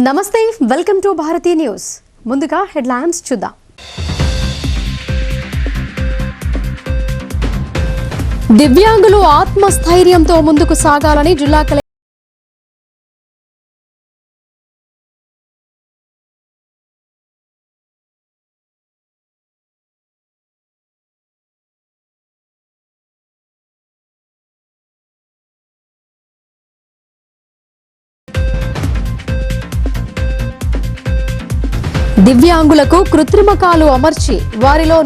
నమస్తే, welcome to Bharati news. ముందుగా headlines చూద్దాం. దివ్యాంగులు ఆత్మస్థైర్యంతో ముందుకు సాగాలని జిల్లా కలెక్టర్ దివ్యాంగులకు కృత్రిమ కాలు అమర్చి వారిలో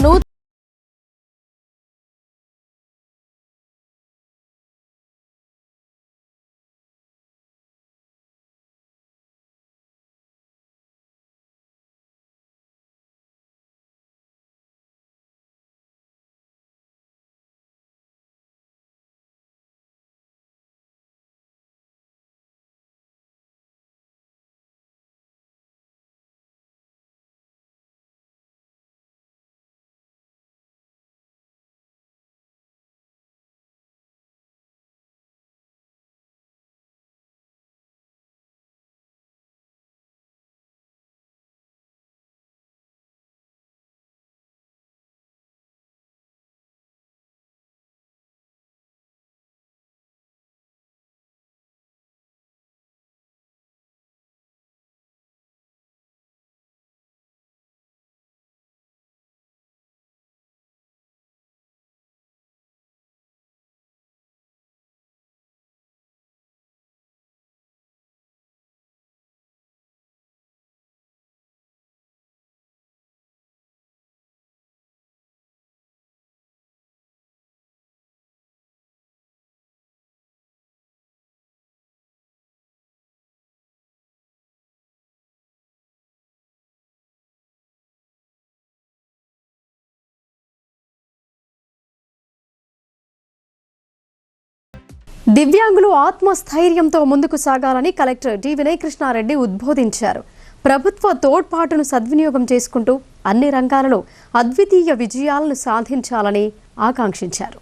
దివ్యాంగులు ఆత్మస్థైర్యంతో ముందుకు సాగాలని కలెక్టర్ డి వినయ్ కృష్ణారెడ్డి ఉద్బోధించారు. ప్రభుత్వ తోడ్పాటును సద్వినియోగం చేసుకుంటూ అన్ని రంగాలలో అద్వితీయ విజయాలను సాధించాలని ఆకాంక్షించారు.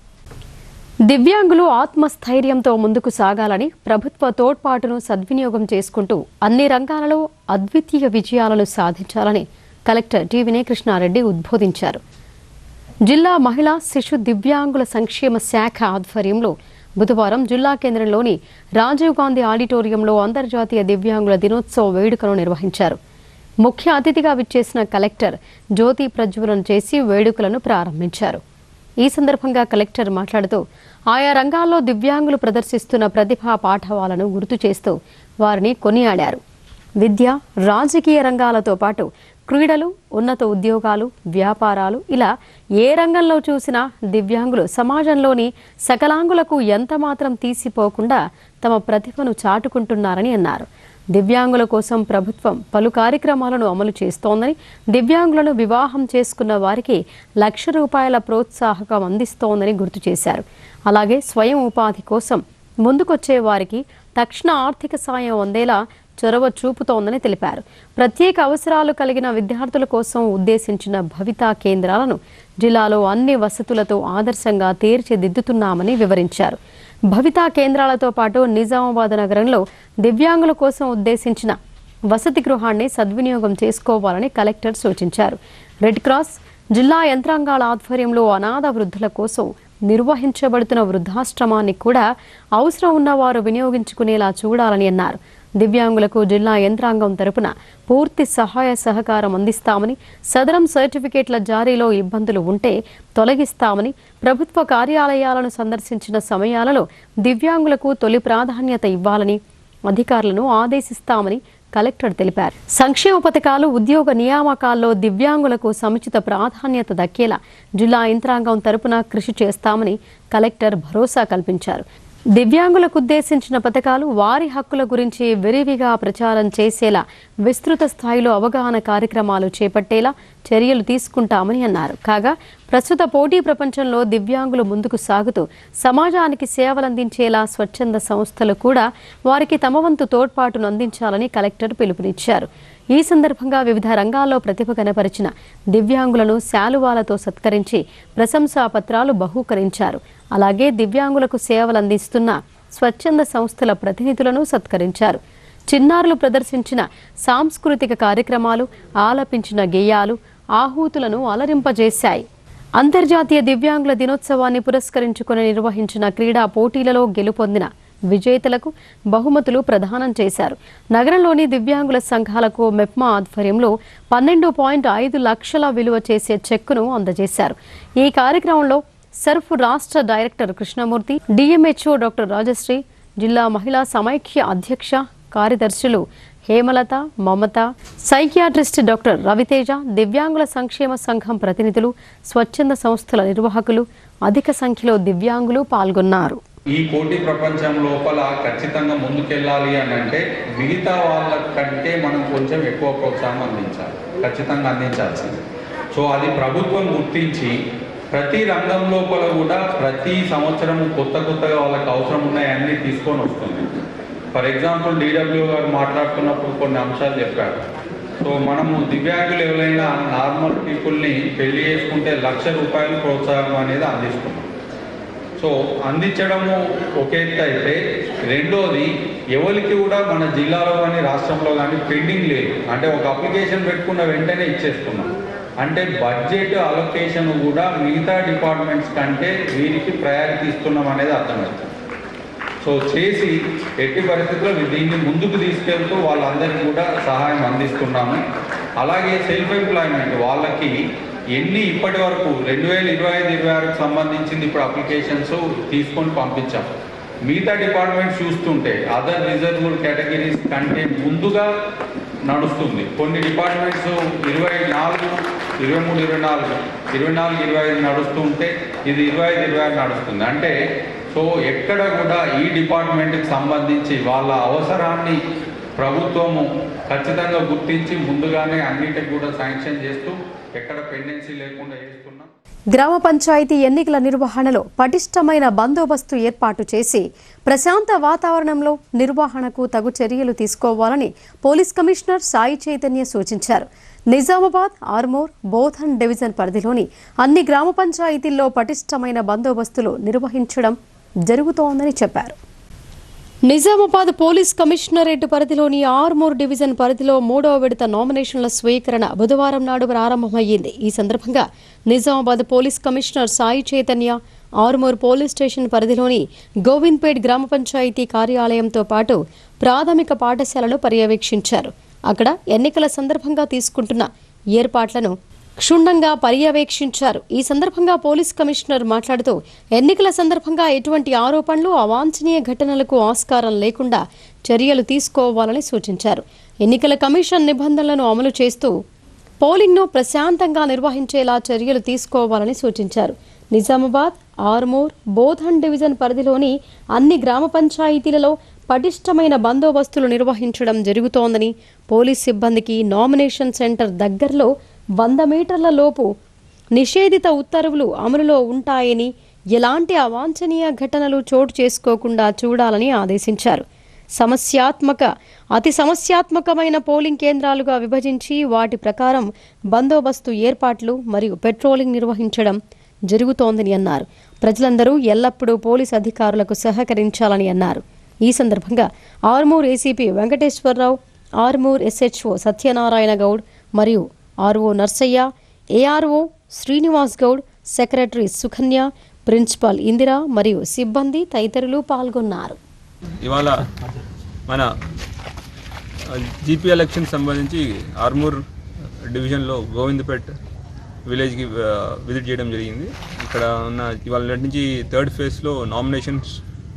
దివ్యాంగులు ఆత్మస్థైర్యంతో ముందుకు సాగాలని ప్రభుత్వ తోడ్పాటును సద్వినియోగం చేసుకుంటూ అన్ని రంగాలలో అద్వితీయ విజయాలను సాధించాలని కలెక్టర్ డి వినయ్ కృష్ణారెడ్డి ఉద్బోధించారు. జిల్లా మహిళా శిశు దివ్యాంగుల సంక్షేమ శాఖ ఆధ్వర్యంలో బుధవారం జిల్లా కేంద్రంలోని రాజీవ్ గాంధీ ఆడిటోరియంలో అంతర్జాతీయ దివ్యాంగుల దినోత్సవ వేడుకను నిర్వహించారు. ముఖ్య అతిథిగా విచ్చేసిన కలెక్టర్ జ్యోతి ప్రజ్వలన చేసి వేడుకలను ప్రారంభించారు. ఈ సందర్భంగా కలెక్టర్ మాట్లాడుతూ ఆయా రంగాల్లో దివ్యాంగులు ప్రదర్శిస్తున్న ప్రతిభా పాఠవాలను గుర్తు చేస్తూ వారిని కొనియాడారు. విద్య, రాజకీయ రంగాలతో పాటు క్రీడలు, ఉన్నత ఉద్యోగాలు, వ్యాపారాలు ఇలా ఏ రంగంలో చూసినా దివ్యాంగులు సమాజంలోని సకలాంగులకు ఎంతమాత్రం తీసిపోకుండా తమ ప్రతిభను చాటుకుంటున్నారని అన్నారు. దివ్యాంగుల కోసం ప్రభుత్వం పలు కార్యక్రమాలను అమలు చేస్తోందని, దివ్యాంగులను వివాహం చేసుకున్న వారికి ₹1,00,000 ప్రోత్సాహకం అందిస్తోందని గుర్తు చేశారు. అలాగే స్వయం ఉపాధి కోసం ముందుకొచ్చే వారికి తక్షణ ఆర్థిక సాయం అందేలా చొరవ చూపుతోందని తెలిపారు. ప్రత్యేక అవసరాలు కలిగిన విద్యార్థుల కోసం ఉద్దేశించిన భవితా కేంద్రాలను జిల్లాలో అన్ని వసతులతో ఆదర్శంగా తీర్చిదిద్దుతున్నామని వివరించారు. భవితా కేంద్రాలతో పాటు నిజామాబాద్ నగరంలో దివ్యాంగుల కోసం ఉద్దేశించిన వసతి గృహాన్ని సద్వినియోగం చేసుకోవాలని కలెక్టర్ సూచించారు. రెడ్ క్రాస్, జిల్లా యంత్రాంగాల ఆధ్వర్యంలో అనాథ వృద్ధుల కోసం నిర్వహించబడుతున్న వృద్ధాశ్రమాన్ని కూడా అవసరం ఉన్నవారు వినియోగించుకునేలా చూడాలని అన్నారు. దివ్యాంగులకు జిల్లా యంత్రాంగం తరపున పూర్తి సహాయ సహకారం అందిస్తామని, సదరం సర్టిఫికేట్ల జారీలో ఇబ్బందులు ఉంటే తొలగిస్తామని, ప్రభుత్వ కార్యాలయాలను సందర్శించిన సమయాలలో దివ్యాంగులకు తొలి ప్రాధాన్యత ఇవ్వాలని అధికారులను ఆదేశిస్తామని కలెక్టర్ తెలిపారు. సంక్షేమ పథకాలు, ఉద్యోగ నియామకాల్లో దివ్యాంగులకు సముచిత ప్రాధాన్యత దక్కేలా జిల్లా యంత్రాంగం తరపున కృషి చేస్తామని కలెక్టర్ భరోసా కల్పించారు. దివ్యాంగులకు ఉద్దేశించిన పథకాలు, వారి హక్కుల గురించి విరివిగా ప్రచారం చేసేలా విస్తృత స్థాయిలో అవగాహన కార్యక్రమాలు చేపట్టేలా చర్యలు తీసుకుంటామని అన్నారు. కాగా ప్రస్తుత పోటీ ప్రపంచంలో దివ్యాంగులు ముందుకు సాగుతూ సమాజానికి సేవలందించేలా స్వచ్ఛంద సంస్థలు కూడా వారికి తమ వంతు తోడ్పాటును అందించాలని కలెక్టర్ పిలుపునిచ్చారు. ఈ సందర్భంగా వివిధ రంగాల్లో ప్రతిభ కనపరిచిన దివ్యాంగులను శాలువాలతో సత్కరించి ప్రశంసా పత్రాలు బహూకరించారు. అలాగే దివ్యాంగులకు సేవలందిస్తున్న స్వచ్ఛంద సంస్థల ప్రతినిధులను సత్కరించారు. చిన్నారులు ప్రదర్శించిన సాంస్కృతిక కార్యక్రమాలు, ఆలపించిన గేయాలు ఆహూతులను అలరింపజేశాయి. అంతర్జాతీయ దివ్యాంగుల దినోత్సవాన్ని పురస్కరించుకుని నిర్వహించిన క్రీడా పోటీలలో గెలుపొందిన విజేతలకు బహుమతులు ప్రదానం చేశారు. నగరంలోని దివ్యాంగుల సంఘాలకు మెప్మా ఆధ్వర్యంలో 12.5 లక్షల విలువ చేసే చెక్కును అందజేశారు. ఈ కార్యక్రమంలో సర్ఫ్ రాష్ట్ర director Krishnamurthy, DMHO doctor Rajashree, జిల్లా మహిళా సమైక్య అధ్యక్ష కార్యదర్శులు హేమలత, మమత, సైకియాట్రిస్ట్ డాక్టర్ రవితేజ, దివ్యాంగుల సంక్షేమ సంఘం ప్రతినిధులు, స్వచ్ఛంద సంస్థల నిర్వాహకులు, అధిక సంఖ్యలో దివ్యాంగులు పాల్గొన్నారు. ఈ పోటీ ప్రపంచం లోపల ఖచ్చితంగా ముందుకెళ్ళాలి అని అంటే మిగతా వాళ్ళ కంటే మనం కొంచెం ఎక్కువ ప్రోత్సాహం అందించాలి, ఖచ్చితంగా అందించాల్సింది. సో అది ప్రభుత్వం గుర్తించి ప్రతి రంగం లోపల కూడా ప్రతి సంవత్సరము కొత్తగా వాళ్ళకి అవసరం ఉన్నాయన్నీ తీసుకొని వస్తుంది. ఫర్ ఎగ్జాంపుల్ డిడబ్ల్యూ గారు మాట్లాడుతున్నప్పుడు కొన్ని అంశాలు చెప్పారు. సో మనము దివ్యాంగులు ఎవరైనా నార్మల్ పీపుల్ని పెళ్లి చేసుకుంటే ₹1,00,000 ప్రోత్సాహం అనేది అందిస్తున్నాం. సో అందించడము ఒక ఎత్తు అయితే, రెండోది ఎవరికి కూడా మన జిల్లాలో కానీ రాష్ట్రంలో కానీ పెండింగ్ లేదు. అంటే ఒక అప్లికేషన్ పెట్టుకున్న వెంటనే ఇచ్చేస్తున్నాం. అంటే బడ్జెట్ అలొకేషన్ కూడా మిగతా డిపార్ట్మెంట్స్ కంటే వీరికి ప్రయారిటీ ఇస్తున్నాం అనేది అర్థమవుతుంది. సో చేసి ఎట్టి పరిస్థితుల్లో దీన్ని ముందుకు తీసుకెళ్తూ వాళ్ళందరికీ కూడా సహాయం అందిస్తున్నాము. అలాగే సెల్ఫ్ ఎంప్లాయ్మెంట్ వాళ్ళకి ఇప్పటి వరకు 2025-26కి సంబంధించింది ఇప్పుడు అప్లికేషన్స్ తీసుకొని పంపించాం. మిగతా డిపార్ట్మెంట్ చూస్తుంటే అదర్ రిజర్వ్డ్ కేటగిరీస్ కంటే ముందుగా నడుస్తుంది. కొన్ని డిపార్ట్మెంట్స్ 24, 23, 24, 25 నడుస్తుంటే ఇది 25-26 నడుస్తుంది. అంటే సో ఎక్కడ కూడా ఈ డిపార్ట్మెంట్కి సంబంధించి వాళ్ళ అవసరాన్ని ప్రభుత్వము ఖచ్చితంగా గుర్తించి ముందుగానే అన్నిటికి కూడా శాంక్షన్ చేస్తూ ఎక్కడ పెండెన్సీ లేకుండా చేస్తున్నాం. గ్రామ పంచాయతీ ఎన్నికల నిర్వహణలో పటిష్టమైన బందోబస్తు ఏర్పాటు చేసి ప్రశాంత వాతావరణంలో నిర్వహణకు తగు చర్యలు తీసుకోవాలని పోలీస్ కమిషనర్ సాయి చైతన్య సూచించారు. నిజామాబాద్, ఆర్మూర్, బోధన్ డివిజన్ పరిధిలోని అన్ని గ్రామ పంచాయతీల్లో పటిష్టమైన బందోబస్తులు నిర్వహించడం జరుగుతోందని చెప్పారు. నిజామాబాద్ పోలీస్ కమిషనరేట్ పరిధిలోని ఆర్మూర్ డివిజన్ పరిధిలో 3వ విడత నామినేషన్ల స్వీకరణ బుధవారం నాడు ప్రారంభమయ్యింది. ఈ సందర్భంగా Nizamabad police commissioner Sai Chaitanya Armoor police station పరిధిలోని గోవింద్పేట్ గ్రామ పంచాయతీ కార్యాలయంతో పాటు ప్రాథమిక పాఠశాలను పర్యవేక్షించారు. అక్కడ ఎన్నికల సందర్భంగా తీసుకుంటున్న ఏర్పాట్లను క్షుణ్ణంగా పర్యవేక్షించారు. ఈ సందర్భంగా పోలీస్ కమిషనర్ మాట్లాడుతూ ఎన్నికల సందర్భంగా ఎటువంటి ఆరోపణలు, అవాంఛనీయ ఘటనలకు ఆస్కారం లేకుండా చర్యలు తీసుకోవాలని సూచించారు. ఎన్నికల కమిషన్ నిబంధనలను అమలు చేస్తూ పోలింగ్ను ప్రశాంతంగా నిర్వహించేలా చర్యలు తీసుకోవాలని సూచించారు. నిజామాబాద్, ఆర్మూర్, బోధన్ డివిజన్ పరిధిలోని అన్ని గ్రామ పంచాయతీలలో పటిష్టమైన బందోబస్తులు నిర్వహించడం జరుగుతోందని, పోలీస్ సిబ్బందికి నామినేషన్ సెంటర్ దగ్గరలో 100 మీటర్ల లోపు నిషేధిత ఉత్తర్వులు అమలులో ఉంటాయని, ఎలాంటి అవాంఛనీయ ఘటనలు చోటు చేసుకోకుండా చూడాలని ఆదేశించారు. అతి సమస్యాత్మకమైన పోలింగ్ కేంద్రాలుగా విభజించి వాటి ప్రకారం బందోబస్తు ఏర్పాట్లు మరియు పెట్రోలింగ్ నిర్వహించడం జరుగుతోందని అన్నారు. ప్రజలందరూ ఎల్లప్పుడూ పోలీస్ అధికారులకు సహకరించాలని అన్నారు. ఈ సందర్భంగా ఆర్మూర్ ఏసీపీ వెంకటేశ్వరరావు, ఆర్మూర్ ఎస్హెచ్ఓ సత్యనారాయణ గౌడ్ మరియు RO Narsaiah, ARO Srinivas Goud, secretary Sukanya, principal Indira మరియు సిబ్బంది తదితరులు పాల్గొన్నారు. ఇవాళ మన జీపీ ఎలక్షన్ సంబంధించి ఆర్మూర్ డివిజన్లో గోవిందపేట్ విలేజ్కి విజిట్ చేయడం జరిగింది. ఇక్కడ ఉన్న ఇవాళ నుంచి 3rd ఫేజ్లో నామినేషన్స్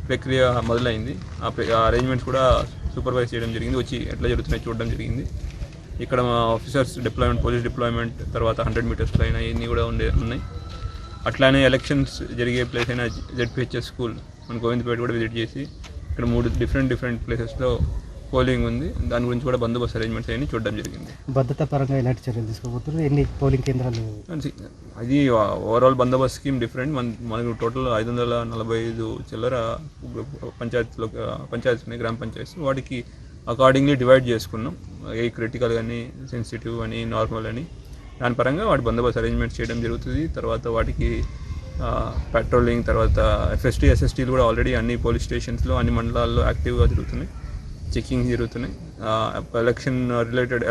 ప్రక్రియ మొదలైంది. ఆ అరేంజ్మెంట్స్ కూడా సూపర్వైజ్ చేయడం జరిగింది. వచ్చి ఎట్లా జరుగుతున్నాయి చూడడం జరిగింది. ఇక్కడ మా ఆఫీసర్స్ డిప్లాయ్మెంట్, పోలీస్ డిప్లాయ్మెంట్, తర్వాత 100 మీటర్స్ లైన్ ఇవన్నీ కూడా ఉన్నాయి. అట్లానే ఎలక్షన్స్ జరిగే ప్లేస్ అయిన జెడ్పిహెచ్ఎస్ స్కూల్ మన గోవిందపేట కూడా విజిట్ చేసి ఇక్కడ 3 డిఫరెంట్ ప్లేసెస్లో పోలింగ్ ఉంది. దాని గురించి కూడా బందోబస్తు అరేంజ్మెంట్స్ అన్ని చూడడం జరిగింది. భద్రతా పరంగా ఎలాంటి చర్యలు తీసుకోబోతున్నారు? ఎన్ని పోలింగ్ కేంద్రాలు? అది ఓవరాల్ బందోబస్తు స్కీమ్ డిఫరెంట్. మనకు టోటల్ 545 చిల్లర పంచాయతీస్ ఉన్నాయి, గ్రామ పంచాయతీస్. వాటికి అకార్డింగ్లీ డివైడ్ చేసుకున్నాం. ఏ క్రిటికల్ అని, సెన్సిటివ్ అని, నార్మల్ అని, దాని పరంగా వాటి బందోబస్తు అరేంజ్మెంట్స్ చేయడం జరుగుతుంది. తర్వాత వాటికి పెట్రోలింగ్, తర్వాత ఎఫ్ఎస్టీ, ఎస్ఎస్టీలు కూడా ఆల్రెడీ అన్ని పోలీస్ స్టేషన్స్లో, అన్ని మండలాల్లో యాక్టివ్గా జరుగుతున్నాయి. చెకింగ్ జరుగుతున్నాయి.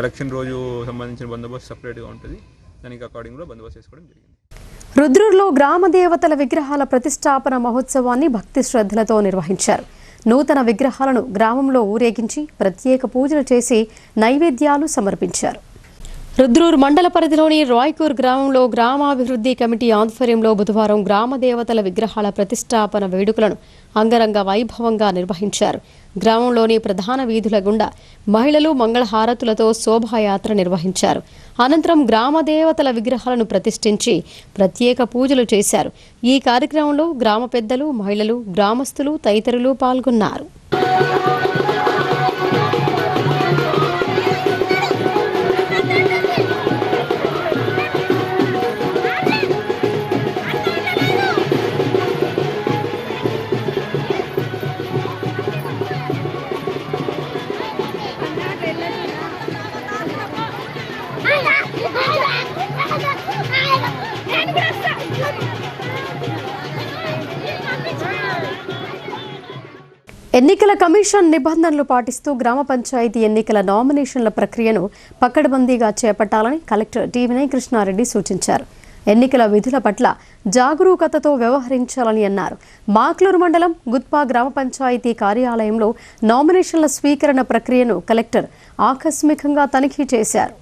ఎలక్షన్ రోజు సంబంధించిన బందోబస్తు సపరేట్గా ఉంటుంది. దానికి అకార్డింగ్ కూడా బందోబస్తు చేసుకోవడం జరిగింది. రుద్రూరులో గ్రామ దేవతల విగ్రహాల ప్రతిష్టాపన మహోత్సవాన్ని భక్తి శ్రద్ధలతో నిర్వహించారు. నూతన విగ్రహాలను గ్రామంలో ఊరేగించి ప్రత్యేక పూజలు చేసి నైవేద్యాలు సమర్పించారు. రుద్రూరు మండల పరిధిలోని రాయ్కూర్ గ్రామంలో గ్రామాభివృద్ధి కమిటీ ఆధ్వర్యంలో బుధవారం గ్రామ దేవతల విగ్రహాల ప్రతిష్టాపన వేడుకలను అంగరంగ వైభవంగా నిర్వహించారు. గ్రామంలోని ప్రధాన వీధుల గుండా మహిళలు మంగళహారతులతో శోభాయాత్ర నిర్వహించారు. అనంతరం గ్రామ దేవతల విగ్రహాలను ప్రతిష్ఠించి ప్రత్యేక పూజలు చేశారు. ఈ కార్యక్రమంలో గ్రామ పెద్దలు, మహిళలు, గ్రామస్తులు తదితరులు పాల్గొన్నారు. ఎన్నికల కమిషన్ నిబంధనలు పాటిస్తూ గ్రామ పంచాయతీ ఎన్నికల నామినేషన్ల ప్రక్రియను పకడ్బందీగా చేపట్టాలని కలెక్టర్ టి వినయ్ కృష్ణారెడ్డి సూచించారు. ఎన్నికల విధుల పట్ల జాగరూకతతో వ్యవహరించాలని అన్నారు. మాక్లూరు మండలం గుత్పా గ్రామ పంచాయతీ కార్యాలయంలో నామినేషన్ల స్వీకరణ ప్రక్రియను కలెక్టర్ ఆకస్మికంగా తనిఖీ చేశారు.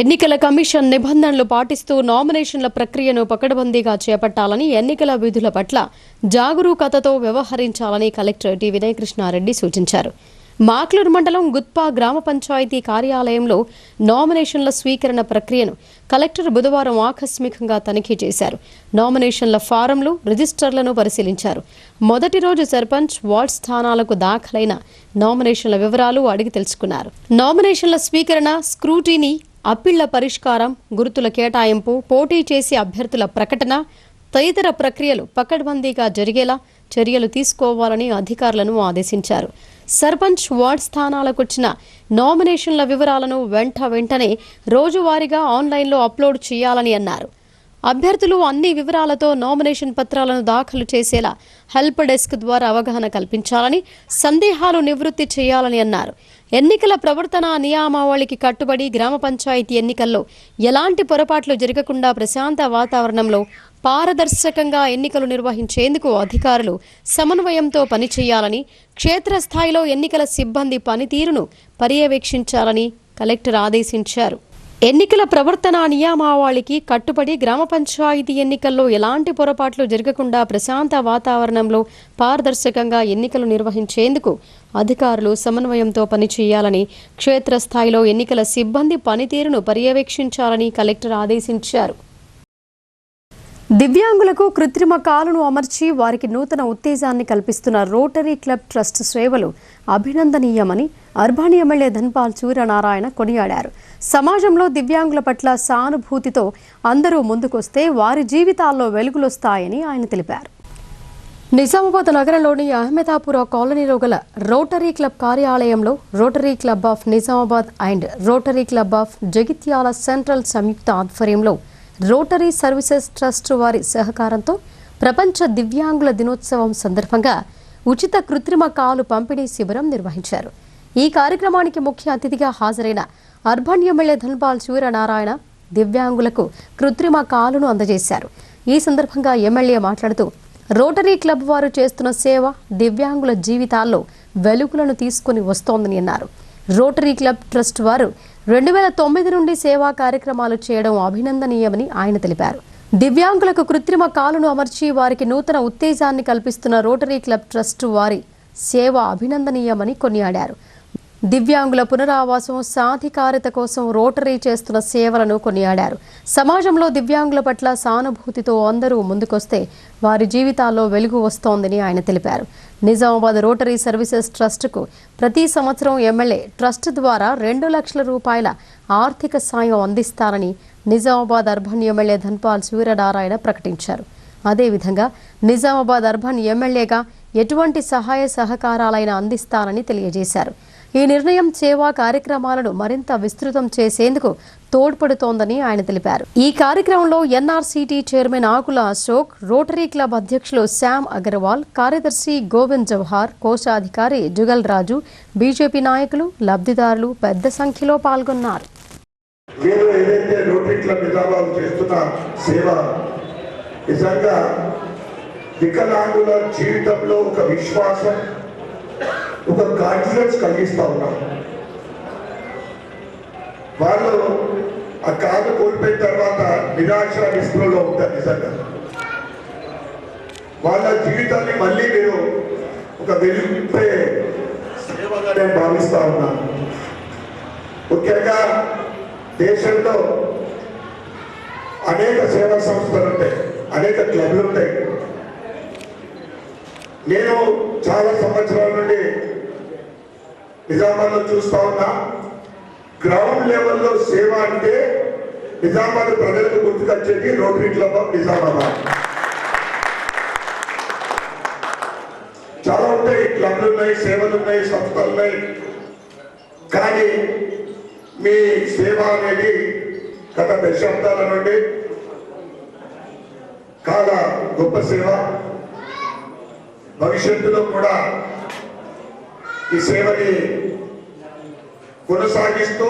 ఎన్నికల కమిషన్ నిబంధనలు పాటిస్తూ నామినేషన్ల ప్రక్రియను పకడ్బందీగా చేపట్టాలని, ఎన్నికల విధుల పట్ల జాగరూకతతో వ్యవహరించాలని కలెక్టర్ టి వినయ్ కృష్ణారెడ్డి సూచించారు. మాక్లూరు మండలం గుత్పా గ్రామ పంచాయతీ కార్యాలయంలో నామినేషన్ల స్వీకరణ ప్రక్రియను కలెక్టర్ బుధవారం ఆకస్మికంగా తనిఖీ చేశారు. నామినేషన్ల ఫారంలు, రిజిస్టర్లను పరిశీలించారు. మొదటి రోజు సర్పంచ్, వార్డ్ స్థానాలకు దాఖలైన నామినేషన్ల వివరాలు అడిగి తెలుసుకున్నారు. నామినేషన్ల స్వీకరణ, స్క్రూటీనీ, అప్పీళ్ల పరిష్కారం, గుర్తుల కేటాయింపు, పోటీ చేసి అభ్యర్థుల ప్రకటన తదితర ప్రక్రియలు పకడ్బందీగా జరిగేలా చర్యలు తీసుకోవాలని అధికారులను ఆదేశించారు. సర్పంచ్, వార్డ్ స్థానాలకొచ్చిన నామినేషన్ల వివరాలను వెంటనే రోజువారీగా ఆన్లైన్లో అప్లోడ్ చేయాలని అన్నారు. అభ్యర్థులు అన్ని వివరాలతో నామినేషన్ పత్రాలను దాఖలు చేసేలా హెల్ప్ డెస్క్ ద్వారా అవగాహన కల్పించాలని, సందేహాలు నివృత్తి చేయాలని అన్నారు. ఎన్నికల ప్రవర్తన నియమావళికి కట్టుబడి గ్రామ పంచాయతీ ఎన్నికల్లో ఎలాంటి పొరపాట్లు జరగకుండా ప్రశాంత వాతావరణంలో పారదర్శకంగా ఎన్నికలు నిర్వహించేందుకు అధికారులు సమన్వయంతో పనిచేయాలని, క్షేత్రస్థాయిలో ఎన్నికల సిబ్బంది పనితీరును పర్యవేక్షించాలని కలెక్టర్ ఆదేశించారు. ఎన్నికల ప్రవర్తన నియమావళికి కట్టుబడి గ్రామ పంచాయతీ ఎన్నికల్లో ఎలాంటి పొరపాట్లు జరగకుండా ప్రశాంత వాతావరణంలో పారదర్శకంగా ఎన్నికలు నిర్వహించేందుకు అధికారులు సమన్వయంతో పనిచేయాలని, క్షేత్రస్థాయిలో ఎన్నికల సిబ్బంది పనితీరును పర్యవేక్షించాలని కలెక్టర్ ఆదేశించారు. దివ్యాంగులకు కృత్రిమ కాలును అమర్చి వారికి నూతన ఉత్తేజాన్ని కల్పిస్తున్న రోటరీ క్లబ్ ట్రస్ట్ సేవలు అభినందనీయమని అర్బాన్ ఎమ్మెల్యే ధన్పాల్ సూర్యనారాయణ కొనియాడారు. సమాజంలో దివ్యాంగుల పట్ల సానుభూతితో అందరూ ముందుకొస్తే వారి జీవితాల్లో వెలుగులొస్తాయని ఆయన తెలిపారు. నిజామాబాద్ నగరంలోని అహ్మదాపుర కాలనీలో గల రోటరీ క్లబ్ కార్యాలయంలో Rotary Club of Nizamabad and Rotary Club of Jagtial central సంయుక్త ఆధ్వర్యంలో రోటరీ సర్వీసెస్ ట్రస్ట్ వారి సహకారంతో ప్రపంచ దివ్యాంగుల దినోత్సవం సందర్భంగా ఉచిత కృత్రిమ కాలు పంపిణీ శిబిరం నిర్వహించారు. ఈ కార్యక్రమానికి ముఖ్య అతిథిగా హాజరైన అర్బన్ ఎమ్మెల్యే ధన్పాల్ సూర్యనారాయణ దివ్యాంగులకు కృత్రిమ కాలును అందజేశారు. ఈ సందర్భంగా ఎమ్మెల్యే మాట్లాడుతూ రోటరీ క్లబ్ వారు చేస్తున్న సేవ దివ్యాంగుల జీవితాల్లో వెలుగులను తీసుకుని వస్తోందని అన్నారు. రోటరీ క్లబ్ ట్రస్ట్ వారు 2009 నుండి సేవా కార్యక్రమాలు చేయడం అభినందనీయమని ఆయన తెలిపారు. దివ్యాంగులకు కృత్రిమ కాలును అమర్చి వారికి నూతన ఉత్తేజాన్ని కల్పిస్తున్న రోటరీ క్లబ్ ట్రస్ట్ వారి సేవ అభినందనీయమని కొనియాడారు. దివ్యాంగుల పునరావాసం, సాధికారత కోసం రోటరీ చేస్తున్న సేవలను కొనియాడారు. సమాజంలో దివ్యాంగుల పట్ల సానుభూతితో అందరూ ముందుకొస్తే వారి జీవితాల్లో వెలుగు వస్తోందని ఆయన తెలిపారు. నిజామాబాద్ రోటరీ సర్వీసెస్ ట్రస్టుకు ప్రతి సంవత్సరం ఎమ్మెల్యే ట్రస్ట్ ద్వారా 2 లక్షల రూపాయల ఆర్థిక సాయం అందిస్తారని నిజామాబాద్ అర్బన్ ఎమ్మెల్యే ధన్పాల్ సూర్యనారాయణ ప్రకటించారు. అదేవిధంగా నిజామాబాద్ అర్బన్ ఎమ్మెల్యేగా ఎటువంటి సహాయ సహకారాలైనా అందిస్తానని తెలియజేశారు. ఈ నిర్ణయం సేవా కార్యక్రమాలను మరింత విస్తృతం చేసేందుకు తోడ్పడుతోందని ఆయన తెలిపారు. ఈ కార్యక్రమంలో ఎన్ఆర్సీటీ చైర్మన్ ఆకుల అశోక్, రోటరీ క్లబ్ అధ్యక్షులు శ్యామ్ అగర్వాల్, కార్యదర్శి గోవింద్ జవహార్, కోశాధికారి జుగల్ రాజు, బీజేపీ నాయకులు, లబ్ధిదారులు పెద్ద సంఖ్యలో పాల్గొన్నారు. మీరు ఏదైతే రోటరీ క్లబ్ నిజామాబాద్ చేస్తున్న సేవ నిజంగా వికలాంగుల జీవితంలో ఒక విశ్వాసం, ఒక కాన్ఫిడెన్స్ కలిగిస్తూ ఉన్నారు. వాళ్ళు ఆ కాదు కోల్పోయిన తర్వాత నిరాశ నిస్పృహలో ఉంటారు. నిజంగా వాళ్ళ జీవితాన్ని మళ్ళీ మీరు ఒక వెలుగుపే సేవగా నేను భావిస్తూ ఉన్నాను. ముఖ్యంగా దేశంలో అనేక సేవా సంస్థలు ఉంటాయి, అనేక క్లబ్లు ఉంటాయి. నేను చాలా సంవత్సరాల నుండి నిజామాబాద్లో చూస్తా ఉన్నా. గ్రౌండ్ లెవెల్లో సేవ అంటే నిజామాబాద్ ప్రజలకు గుర్తుకొచ్చేది రోటరీ క్లబ్ ఆఫ్ నిజామాబాద్. చాలా ఉంటాయి, క్లబ్లు ఉన్నాయి, సేవలు ఉన్నాయి, సంస్థలు ఉన్నాయి. కానీ మీ సేవ అనేది గత దశాబ్దాల నుండి చాలా గొప్ప సేవ. భవిష్యత్తులో కూడా ఈ సేవని కొనసాగిస్తూ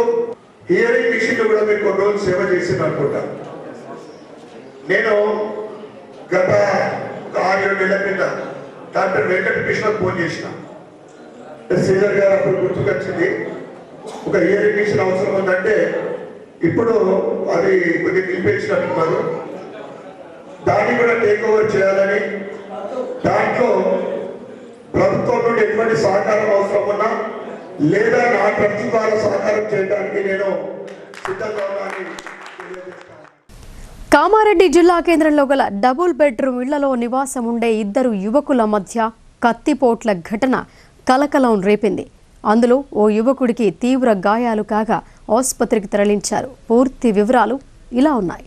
హియరింగ్ మిషన్ కూడా మీరు కొన్ని రోజులు సేవ చేసింది అనుకుంటా. నేను గత 6-7 నెలల కింద డాక్టర్ వెంకటకృష్ణకు ఫోన్ చేసిన. శ్రీధర్ గారు అప్పుడు గుర్తుకొచ్చింది, ఒక హియరింగ్ మిషన్ అవసరం ఉందంటే ఇప్పుడు అది కొద్దిగా నిలిపేసినట్టున్నారు, దాన్ని కూడా టేక్ ఓవర్ చేయాలని, దాంట్లో ప్రభుత్వం నుండి ఎటువంటి సహకారం అవసరం ఉన్నా లేదా నా ట్రస్ట్ ద్వారా సహకారం చేయడానికి నేను సిద్ధంగా ఉన్నానని తెలియజేస్తాను. కామారెడ్డి జిల్లా కేంద్రంలో గల డబుల్ బెడ్రూమ్ ఇళ్లలో నివాసం ఉండే 2 యువకుల మధ్య కత్తిపోట్ల ఘటన కలకలం రేపింది. అందులో ఓ యువకుడికి తీవ్ర గాయాలు కాగా ఆసుపత్రికి తరలించారు. పూర్తి వివరాలు ఇలా ఉన్నాయి.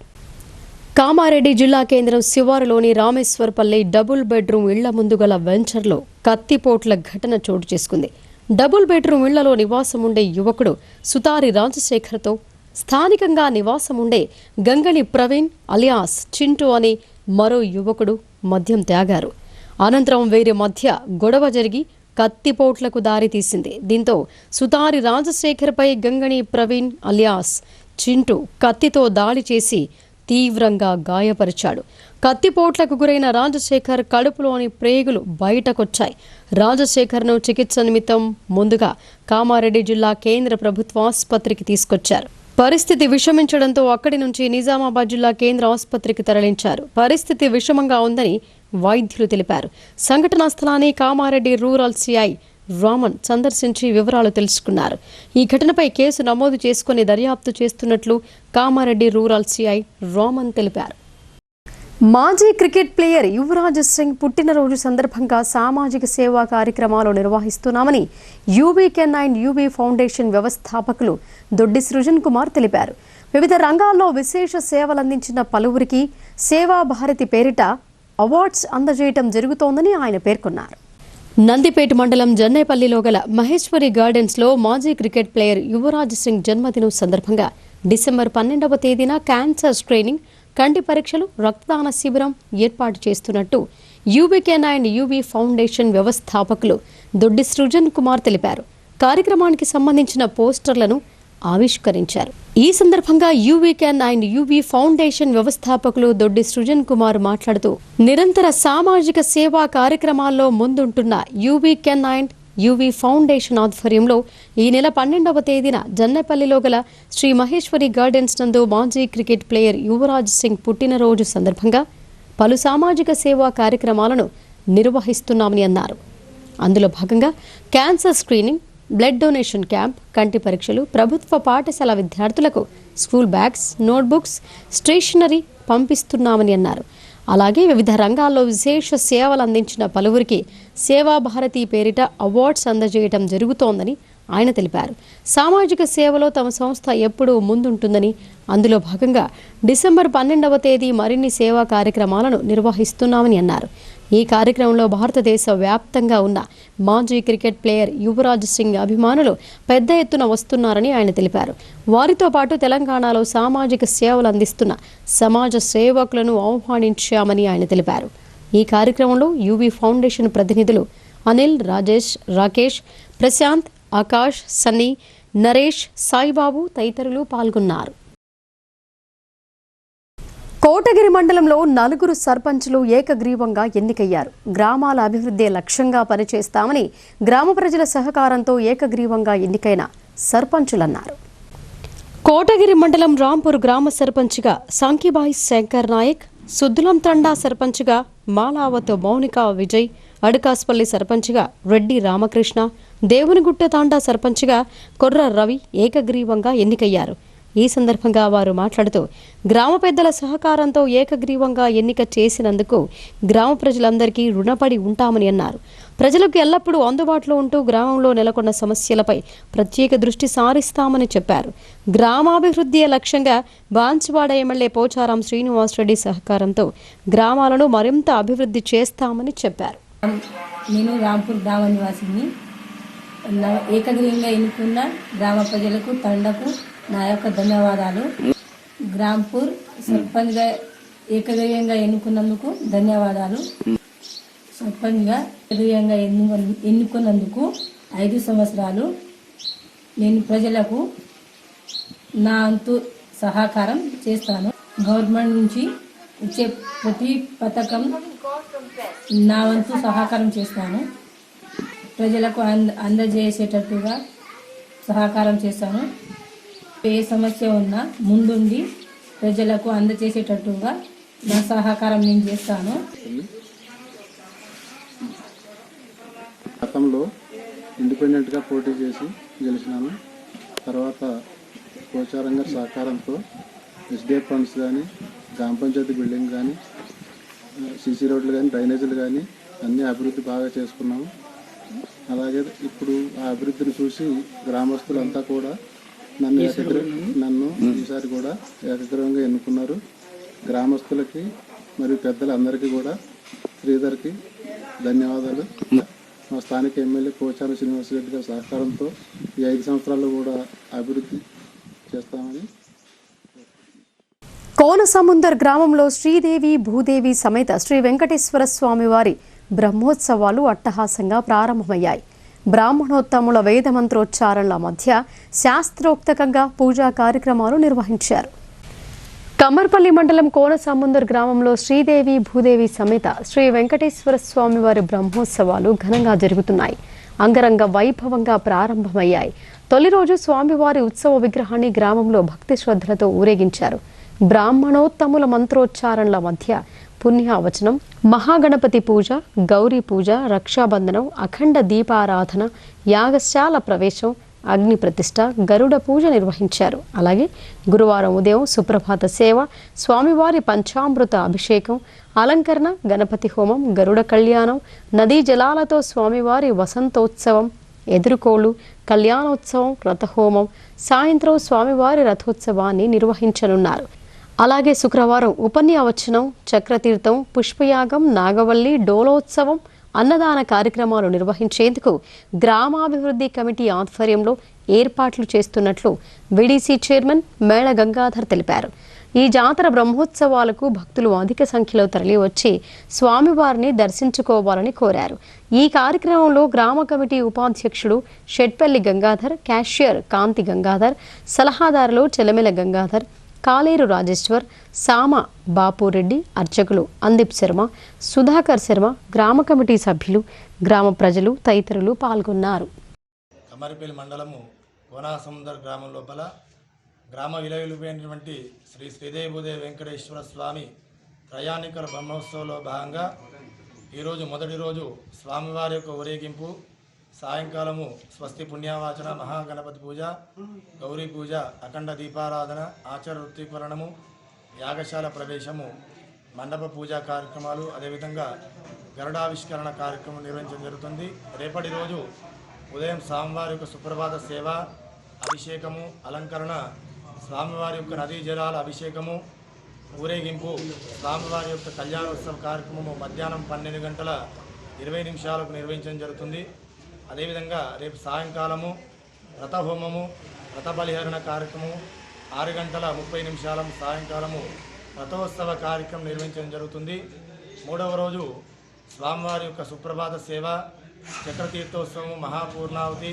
కామారెడ్డి జిల్లా కేంద్రం శివారులోని రామేశ్వర్పల్లి డబుల్ బెడ్రూమ్ ఇళ్ల ముందు గల వెంచర్లో కత్తిపోట్ల ఘటన చోటు చేసుకుంది. డబుల్ బెడ్రూమ్ ఇళ్లలో నివాసం ఉండే యువకుడు సుతారి రాజశేఖర్తో స్థానికంగా నివాసం ఉండే గంగళి ప్రవీణ్ అలియాస్ చింటూ అనే మరో యువకుడు మద్యం తాగారు. అనంతరం వీరి మధ్య గొడవ జరిగి కత్తిపోట్లకు దారితీసింది. దీంతో సుతారి రాజశేఖర్పై గంగణి ప్రవీణ్ అలియాస్ చింటూ కత్తితో దాడి చేసి తీవ్రంగా గాయపరిచాడు. కత్తిపోట్లకు గురైన రాజశేఖర్ కడుపులోని ప్రేగులు బయటకొచ్చాయి. రాజశేఖర్ను చికిత్స నిమిత్తం ముందుగా కామారెడ్డి జిల్లా కేంద్ర ప్రభుత్వ ఆసుపత్రికి తీసుకొచ్చారు. పరిస్థితి విషమించడంతో అక్కడి నుంచి నిజామాబాద్ జిల్లా కేంద్ర ఆసుపత్రికి తరలించారు. పరిస్థితి విషమంగా ఉందని వైద్యులు తెలిపారు. సంఘటనా స్థలాన్ని కామారెడ్డి రూరల్ సిఐ రామన్ సందర్శించి వివరాలు తెలుసుకున్నారు. ఈ ఘటనపై కేసు నమోదు చేసుకుని దర్యాప్తు చేస్తున్నట్లు కామారెడ్డి రూరల్ సిఐ రామన్ తెలిపారు. మాజీ క్రికెట్ ప్లేయర్ యువరాజ్ సింగ్ పుట్టినరోజు సందర్భంగా సామాజిక సేవా కార్యక్రమాలు నిర్వహిస్తున్నామని యూబీకెన్9 యూబీ ఫౌండేషన్ వ్యవస్థాపకులు దొడ్డి సృజన్ కుమార్ తెలిపారు. వివిధ రంగాల్లో విశేష సేవలందించిన పలువురికి సేవా భారతి పేరిట అవార్డ్స్ అందజేయడం జరుగుతోందని ఆయన పేర్కొన్నారు. నందిపేట మండలం జన్నేపల్లిలో గల మహేశ్వరి గార్డెన్స్లో మాజీ క్రికెట్ ప్లేయర్ యువరాజ్ సింగ్ జన్మదినం సందర్భంగా డిసెంబర్ 12వ తేదీన క్యాన్సర్ స్క్రీనింగ్, కంటి పరీక్షలు, రక్తదాన శిబిరం ఏర్పాటు చేస్తున్నట్టు యూబీకెన్9 యూబీ ఫౌండేషన్ వ్యవస్థాపకులు దొడ్డి సృజన్ కుమార్ తెలిపారు. కార్యక్రమానికి సంబంధించిన పోస్టర్లను ఆవిష్కరించారు. ఈ సందర్భంగా యూబీకెన్9 యూబీ ఫౌండేషన్ వ్యవస్థాపకులు దొడ్డి సృజన్ కుమార్ మాట్లాడుతూ నిరంతర సామాజిక సేవా కార్యక్రమాల్లో ముందుంటున్న యూబీకెన్9 యూబీ ఫౌండేషన్ ఆధ్వర్యంలో ఈ నెల 12వ తేదీన జన్నపల్లిలో గల శ్రీ మహేశ్వరి గార్డెన్స్ నందు మాజీ క్రికెట్ ప్లేయర్ యువరాజ్ సింగ్ పుట్టినరోజు సందర్భంగా పలు సామాజిక సేవా కార్యక్రమాలను నిర్వహిస్తున్నామని అన్నారు. అందులో భాగంగా cancer screening, blood donation camp, కంటి పరీక్షలు, ప్రభుత్వ పాఠశాల విద్యార్థులకు స్కూల్ బ్యాగ్స్, నోట్బుక్స్, స్టేషనరీ పంపిస్తున్నామని అన్నారు. అలాగే వివిధ రంగాల్లో విశేష సేవలు అందించిన పలువురికి సేవాభారతి పేరిట అవార్డ్స్ అందజేయడం జరుగుతోందని ఆయన తెలిపారు. సామాజిక సేవలో తమ సంస్థ ఎప్పుడూ ముందుంటుందని, అందులో భాగంగా డిసెంబర్ 12వ తేదీ మరిన్ని సేవా కార్యక్రమాలను నిర్వహిస్తున్నామని అన్నారు. ఈ కార్యక్రమంలో భారతదేశ వ్యాప్తంగా ఉన్న మాజీ క్రికెట్ ప్లేయర్ యువరాజ్ సింగ్ అభిమానులు పెద్ద ఎత్తున వస్తున్నారని ఆయన తెలిపారు. వారితో పాటు తెలంగాణలో సామాజిక సేవలు అందిస్తున్న సమాజ సేవకులను ఆహ్వానించామని ఆయన తెలిపారు. ఈ కార్యక్రమంలో యువి ఫౌండేషన్ ప్రతినిధులు అనిల్, రాజేష్, రాకేష్, ప్రశాంత్, ఆకాష్, సన్నీ, నరేష్, సాయిబాబు తదితరులు పాల్గొన్నారు. కోటగిరి మండలంలో 4 సర్పంచులు ఏకగ్రీవంగా ఎన్నికయ్యారు. గ్రామాల అభివృద్ధి లక్ష్యంగా పనిచేస్తామని గ్రామ ప్రజల సహకారంతో ఏకగ్రీవంగా ఎన్నికైన సర్పంచులన్నారు. కోటగిరి మండలం రాంపూర్ గ్రామ సర్పంచ్గా సంకిబాయ్ శంకర్ నాయక్, సుద్దులం తండా సర్పంచ్గా మాలావత్ మౌనిక విజయ్, అడకాస్పల్లి సర్పంచ్గా రెడ్డి రామకృష్ణ, దేవునిగుట్ట తాండా సర్పంచ్గా కొర్ర రవి ఏకగ్రీవంగా ఎన్నికయ్యారు. ఈ సందర్భంగా వారు మాట్లాడుతూ గ్రామ పెద్దల సహకారంతో ఏకగ్రీవంగా ఎన్నిక చేసినందుకు గ్రామ ప్రజలందరికీ రుణపడి ఉంటామని అన్నారు. ప్రజలకు ఎల్లప్పుడూ అందుబాటులో ఉంటూ గ్రామంలో నెలకొన్న సమస్యలపై ప్రత్యేక దృష్టి సారిస్తామని చెప్పారు. గ్రామాభివృద్ధి లక్ష్యంగా బాన్సువాడ ఎమ్మెల్యే పోచారం శ్రీనివాసరెడ్డి సహకారంతో గ్రామాలను మరింత అభివృద్ధి చేస్తామని చెప్పారు. నేను రాంపూర్ గ్రామ నివాసిని. ఏకగ్రీవంగా ఎన్నుకున్న గ్రామ ప్రజలకు, తండకు నా యొక్క ధన్యవాదాలు. గ్రాంపూర్ సర్పంచ్గా ఏకగ్రీవంగా ఎన్నుకున్నందుకు ధన్యవాదాలు. సర్పంచ్గా ఏకగ్రీవంగా ఎన్నుకున్నందుకు 5 సంవత్సరాలు నేను ప్రజలకు నా అంతు సహకారం చేస్తాను. గవర్నమెంట్ నుంచి వచ్చే ప్రతి పథకం నా వంతు సహకారం చేస్తాను. ప్రజలకు అందజేసేటట్టుగా సహకారం చేస్తాను. ఏ సమస్య ఉన్నా ముందుండి ప్రజలకు అందజేసేటట్టుగా నా సహకారం నేను చేస్తాను. గతంలో ఇండిపెండెంట్గా పోటీ చేసి గెలిచినాను. తర్వాత పోచారం గారి సహకారంతో ఎస్డిఎఫ్ ఫండ్స్ కానీ, గ్రామ పంచాయతీ బిల్డింగ్ కానీ, సీసీ రోడ్లు కానీ, డ్రైనేజీలు కానీ అన్నీ అభివృద్ధి బాగా చేసుకున్నాము. అలాగే ఇప్పుడు ఆ అభివృద్ధిని చూసి గ్రామస్తులంతా కూడా నన్ను ఈసారి కూడా ఏకగ్రీవంగా ఎన్నుకున్నారు. గ్రామస్తులకి మరియు పెద్దలందరికీ కూడా, శ్రీధర్కి ధన్యవాదాలు. మా స్థానిక ఎమ్మెల్యే పోచారం శ్రీనివాసరెడ్డి గారి సహకారంతో ఈ 5 సంవత్సరాల్లో కూడా అభివృద్ధి చేస్తామని. కోనసముందర్ గ్రామంలో శ్రీదేవి భూదేవి సమేత శ్రీ వెంకటేశ్వర స్వామి వారి బ్రహ్మోత్సవాలు అట్టహాసంగా ప్రారంభమయ్యాయి. బ్రాహ్మణోత్తముల వేదమంత్రోచ్చారణల మధ్య శాస్త్రోక్తకంగా పూజా కార్యక్రమాలు నిర్వహించారు. కమ్మర్పల్లి మండలం కోనసముందర్ గ్రామంలో శ్రీదేవి భూదేవి సమేత శ్రీ వెంకటేశ్వర స్వామి వారి బ్రహ్మోత్సవాలు ఘనంగా జరుగుతున్నాయి. అంగరంగ వైభవంగా ప్రారంభమయ్యాయి. తొలి రోజు స్వామివారి ఉత్సవ విగ్రహాన్ని గ్రామంలో భక్తి శ్రద్ధలతో ఊరేగించారు. బ్రాహ్మణోత్తముల మంత్రోచ్చారణల మధ్య పుణ్యావచనం, మహాగణపతి పూజ, గౌరీ పూజ, రక్షాబంధనం, అఖండ దీపారాధన, యాగశాల ప్రవేశం, అగ్ని ప్రతిష్ట, గరుడ పూజ నిర్వహించారు. అలాగే గురువారం ఉదయం సుప్రభాత సేవ, స్వామివారి పంచామృత అభిషేకం, అలంకరణ, గణపతి హోమం, గరుడ కళ్యాణం, నదీ జలాలతో స్వామివారి వసంతోత్సవం, ఎదురుకోలు, కళ్యాణోత్సవం, రథహోమం, సాయంత్రం స్వామివారి రథోత్సవాన్ని నిర్వహించనున్నారు. అలాగే శుక్రవారం ఉపన్యావచనం, చక్రతీర్థం, పుష్పయాగం, నాగవల్లి, డోలోత్సవం, అన్నదాన కార్యక్రమాలు నిర్వహించేందుకు గ్రామాభివృద్ధి కమిటీ ఆధ్వర్యంలో ఏర్పాట్లు చేస్తున్నట్లు విడిసి చైర్మన్ మేళ గంగాధర్ తెలిపారు. ఈ జాతర బ్రహ్మోత్సవాలకు భక్తులు అధిక సంఖ్యలో తరలివచ్చి స్వామివారిని దర్శించుకోవాలని కోరారు. ఈ కార్యక్రమంలో గ్రామ కమిటీ ఉపాధ్యక్షుడు షెట్పల్లి గంగాధర్, క్యాషియర్ కాంతి గంగాధర్, సలహాదారులు చెలమెల గంగాధర్, కాలేరు రాజేశ్వర్, సామ బాపురెడ్డి, అర్చకులు అందీప్ శర్మ, సుధాకర్ శర్మ, గ్రామ కమిటీ సభ్యులు, గ్రామ ప్రజలు తదితరులు పాల్గొన్నారు. కమ్మరిపల్లి మండలము కోనసముందర్ గ్రామం లోపల గ్రామ విలువైనటువంటి శ్రీ శ్రీదేవి భూదేవి వెంకటేశ్వర స్వామి ప్రయాణికుల బ్రహ్మోత్సవంలో భాగంగా ఈరోజు మొదటి రోజు స్వామివారి యొక్క ఊరేగింపు, సాయంకాలము స్వస్తి పుణ్యావాచన, మహాగణపతి పూజ, గౌరీ పూజ, అఖండ దీపారాధన, ఆచార వృత్తికరణము, యాగశాల ప్రవేశము, మండప పూజా కార్యక్రమాలు, అదేవిధంగా గరుడావిష్కరణ కార్యక్రమం నిర్వహించడం జరుగుతుంది. రేపటి రోజు ఉదయం స్వామివారి యొక్క సుప్రభాత సేవ, అభిషేకము, అలంకరణ, స్వామివారి యొక్క నదీ జలాల అభిషేకము, ఊరేగింపు స్వామివారి యొక్క కళ్యాణోత్సవ కార్యక్రమము మధ్యాహ్నం 12:20 నిర్వహించడం జరుగుతుంది. అదేవిధంగా రేపు సాయంకాలము రథహోమము రథ బలిహరణ కార్యక్రమము 6:30 సాయంకాలము రథోత్సవ కార్యక్రమం నిర్వహించడం జరుగుతుంది. మూడవ రోజు స్వామివారి యొక్క సుప్రభాత సేవ, చక్రతీర్థోత్సవము, మహాపూర్ణావతి,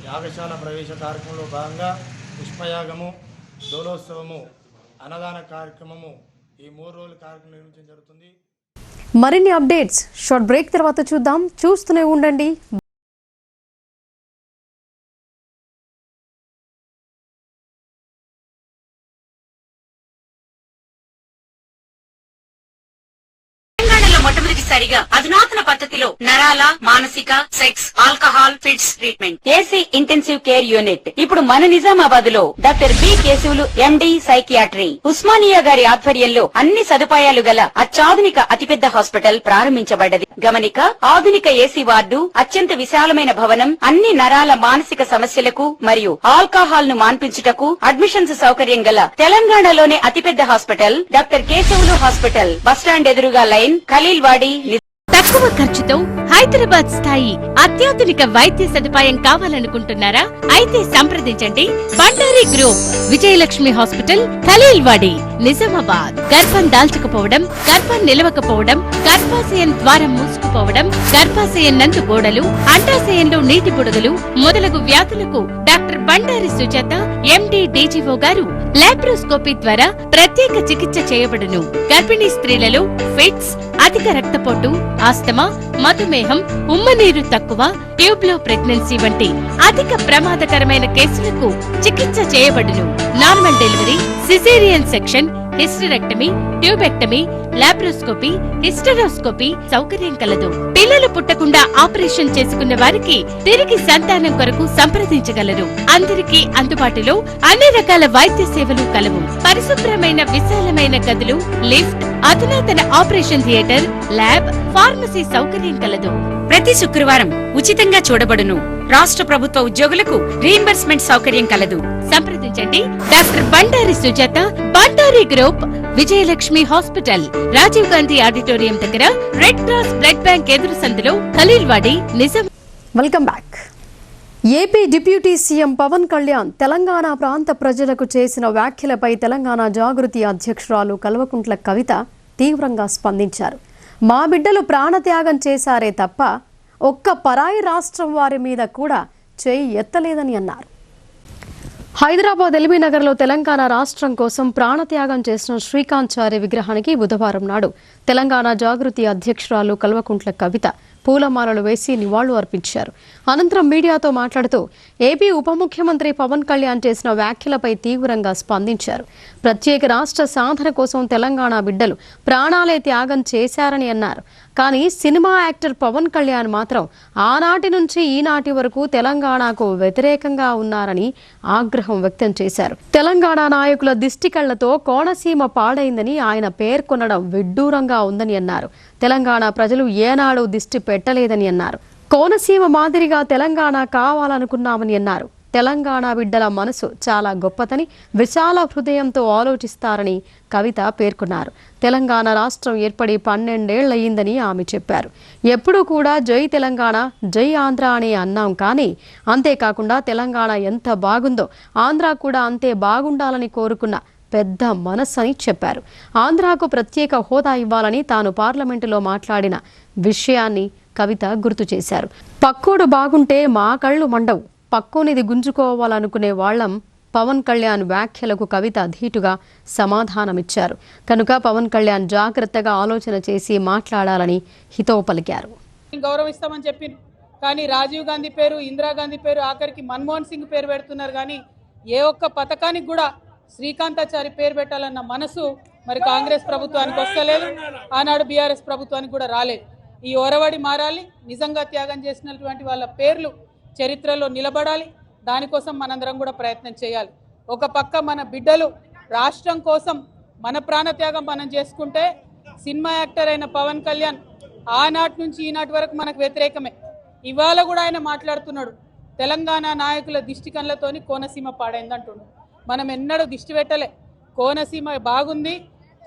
యాగశాల ప్రవేశ కార్యక్రమంలో భాగంగా పుష్పయాగము, దోలోత్సవము, అన్నదాన కార్యక్రమము ఈ 3 రోజుల కార్యక్రమం నిర్వహించడం జరుగుతుంది. మరిన్ని అప్డేట్స్ షార్ట్ బ్రేక్ తర్వాత చూద్దాం. చూస్తూనే ఉండండి. మొట్టమొదటిసారిగా అధునాతన పద్ధతిలో నరాల, మానసిక, sex, alcohol, fits treatment, AC intensive care unit ఇప్పుడు మన నిజామాబాద్ లో doctor B Keshavulu MD psychiatry, Osmania గారి ఆధ్వర్యంలో అన్ని సదుపాయాలు గల అత్యాధునిక అతిపెద్ద హాస్పిటల్ ప్రారంభించబడ్డది. గమనిక, ఆధునిక ఏసీ వార్డు, అత్యంత విశాలమైన భవనం, అన్ని నరాల మానసిక సమస్యలకు మరియు ఆల్కహాల్ ను మాన్పించుటకు అడ్మిషన్స్ సౌకర్యం గల తెలంగాణలోనే అతిపెద్ద hospital doctor Keshavulu hospital, bus stand ఎదురుగా లైన్, ఖలీల్వాడి. తక్కువ ఖర్చుతో హైదరాబాద్ స్థాయి అత్యాధునిక వైద్య సదుపాయం కావాలనుకుంటున్నారా? అయితే సంప్రదించండి బండారి గ్రూప్, విజయలక్ష్మి హాస్పిటల్, ఖలీల్వాడి, నిజామాబాద్. గర్భం దాల్చకపోవడం, గర్భం నిలవకపోవడం, గర్భాశయం ద్వారం మూసుకుపోవడం, గర్భాశయం నందు గోడలు, అండాశయంలో నీటి బుడగలు మొదలగు వ్యాధులకు డాక్టర్ బండారి సుజాత ఎండి డీజీఓ గారు లాప్రోస్కోపీ ద్వారా ప్రత్యేక చికిత్స చేయబడును. గర్భిణీ స్త్రీలలో ఫిట్స్, అధిక రక్తపోటు, ఆస్తమా, మధుమేహం, ఉమ్మనీరు తక్కువ, ట్యూబ్లో ప్రెగ్నెన్సీ వంటి అధిక ప్రమాదకరమైన కేసులకు చికిత్స చేయబడును. Normal delivery, caesarean section, hysterectomy, tubectomy, laparoscopy, hysteroscopy సౌకర్యం కలదు. పిల్లలు పుట్టకుండా ఆపరేషన్ చేసుకున్న వారికి తిరిగి సంతానం కొరకు సంప్రదించగలరు. అందరికీ అందుబాటులో అన్ని రకాల వైద్య సేవలు కలవు. పరిశుభ్రమైన విశాలమైన గదులు, లిఫ్ట్, అధునాతన ఆపరేషన్ థియేటర్, ల్యాబ్, ఫార్మసీ సౌకర్యం కలదు. ప్రతి శుక్రవారం ఉచితంగా చూడబడును. రాష్ట్ర ప్రభుత్వ ఉద్యోగులకు రీయింబర్స్మెంట్ సౌకర్యం కలదు. సంప్రదించండి doctor Bandari Sujatha, Bandari group, Vijayalakshmi hospital, Rajiv Gandhi auditorium దగ్గర, రెడ్ క్రాస్ బ్లడ్ బ్యాంక్ ఎదురు సందులో, Khaleelwadi, Nizam. Welcome back. AP deputy CM Pawan Kalyan Telangana ప్రాంత ప్రజలకు చేసిన వ్యాఖ్యలపై తెలంగాణ జాగృతి అధ్యక్షురాలు కల్వకుంట్ల కవిత తీవ్రంగా స్పందించారు. మా బిడ్డలు ప్రాణత్యాగం చేశారే తప్ప ఒక్క పరాయి రాష్ట్రం వారి మీద కూడా చేయి ఎత్తలేదని అన్నారు. హైదరాబాద్ ఎల్బీ నగర్లో తెలంగాణ రాష్ట్రం కోసం ప్రాణత్యాగం చేసిన శ్రీకాంత్ విగ్రహానికి బుధవారం నాడు తెలంగాణ జాగృతి అధ్యక్షురాలు కల్వకుంట్ల కవిత పూలమాలలు వేసి నివాళులు అర్పించారు. అనంతరం మీడియాతో మాట్లాడుతూ ఏపీ ఉప ముఖ్యమంత్రి పవన్ కళ్యాణ్ చేసిన వ్యాఖ్యలపై తీవ్రంగా స్పందించారు. ప్రత్యేక రాష్ట్ర సాధన కోసం తెలంగాణ బిడ్డలు ప్రాణాలే త్యాగం చేశారని అన్నారు. కానీ సినిమా యాక్టర్ పవన్ కళ్యాణ్ మాత్రం ఆనాటి నుంచి ఈనాటి వరకు తెలంగాణకు వ్యతిరేకంగా ఉన్నారని ఆగ్రహం వ్యక్తం చేశారు. తెలంగాణ నాయకుల దిష్టి కళ్లతో కోనసీమ పాడైందని ఆయన పేర్కొనడం విడ్డూరంగా ఉందని అన్నారు. తెలంగాణ ప్రజలు ఏనాడు దిష్టి పెట్టలేదని అన్నారు. కోనసీమ మాదిరిగా తెలంగాణ కావాలనుకున్నామని అన్నారు. తెలంగాణ బిడ్డల మనసు చాలా గొప్పదని, విశాల హృదయంతో ఆలోచిస్తారని కవిత పేర్కొన్నారు. తెలంగాణ రాష్ట్రం ఏర్పడి 12 ఏళ్లయ్యిందని ఆమె చెప్పారు. ఎప్పుడూ కూడా జై తెలంగాణ, జై ఆంధ్ర అని అన్నాం. కానీ అంతేకాకుండా తెలంగాణ ఎంత బాగుందో ఆంధ్ర కూడా అంతే బాగుండాలని కోరుకున్న పెద్ద మనస్సని చెప్పారు. ఆంధ్రాకు ప్రత్యేక హోదా ఇవ్వాలని తాను పార్లమెంటులో మాట్లాడిన విషయాన్ని కవిత గుర్తు చేశారు. పక్కోడు బాగుంటే మా కళ్ళు మండవు, పక్కోనిది గుంజుకోవాలనుకునే వాళ్లం. పవన్ కళ్యాణ్ వ్యాఖ్యలకు కవిత ధీటుగా సమాధానమిచ్చారు. కనుక పవన్ కళ్యాణ్ జాగ్రత్తగా ఆలోచన చేసి మాట్లాడాలని హితవు పలికారు. గౌరవిస్తామని చెప్పి కానీ రాజీవ్ గాంధీ పేరు, ఇందిరాగాంధీ పేరు, ఆఖరికి మన్మోహన్ సింగ్ పేరు పెడుతున్నారు. కానీ ఏ ఒక్క పథకానికి కూడా శ్రీకాంతాచారి పేరు పెట్టాలన్న మనసు మరి కాంగ్రెస్ ప్రభుత్వానికి వస్తలేదు, ఆనాడు బీఆర్ఎస్ ప్రభుత్వానికి కూడా రాలేదు. ఈ ఒరవడి మారాలి. నిజంగా త్యాగం చేసినటువంటి వాళ్ళ పేర్లు చరిత్రలో నిలబడాలి. దానికోసం మనందరం కూడా ప్రయత్నం చేయాలి. ఒక పక్క మన బిడ్డలు రాష్ట్రం కోసం మన ప్రాణత్యాగం మనం చేసుకుంటే, సినిమా యాక్టర్ అయిన పవన్ కళ్యాణ్ ఆనాటి నుంచి ఈనాటి వరకు మనకు వ్యతిరేకమే. ఇవాళ కూడా ఆయన మాట్లాడుతున్నాడు, తెలంగాణ నాయకుల దిష్టి కళ్ళతోని కోనసీమ పాడైంది అంటున్నాడు. మనం ఎన్నడూ దిష్టి పెట్టలే. కోనసీమ బాగుంది,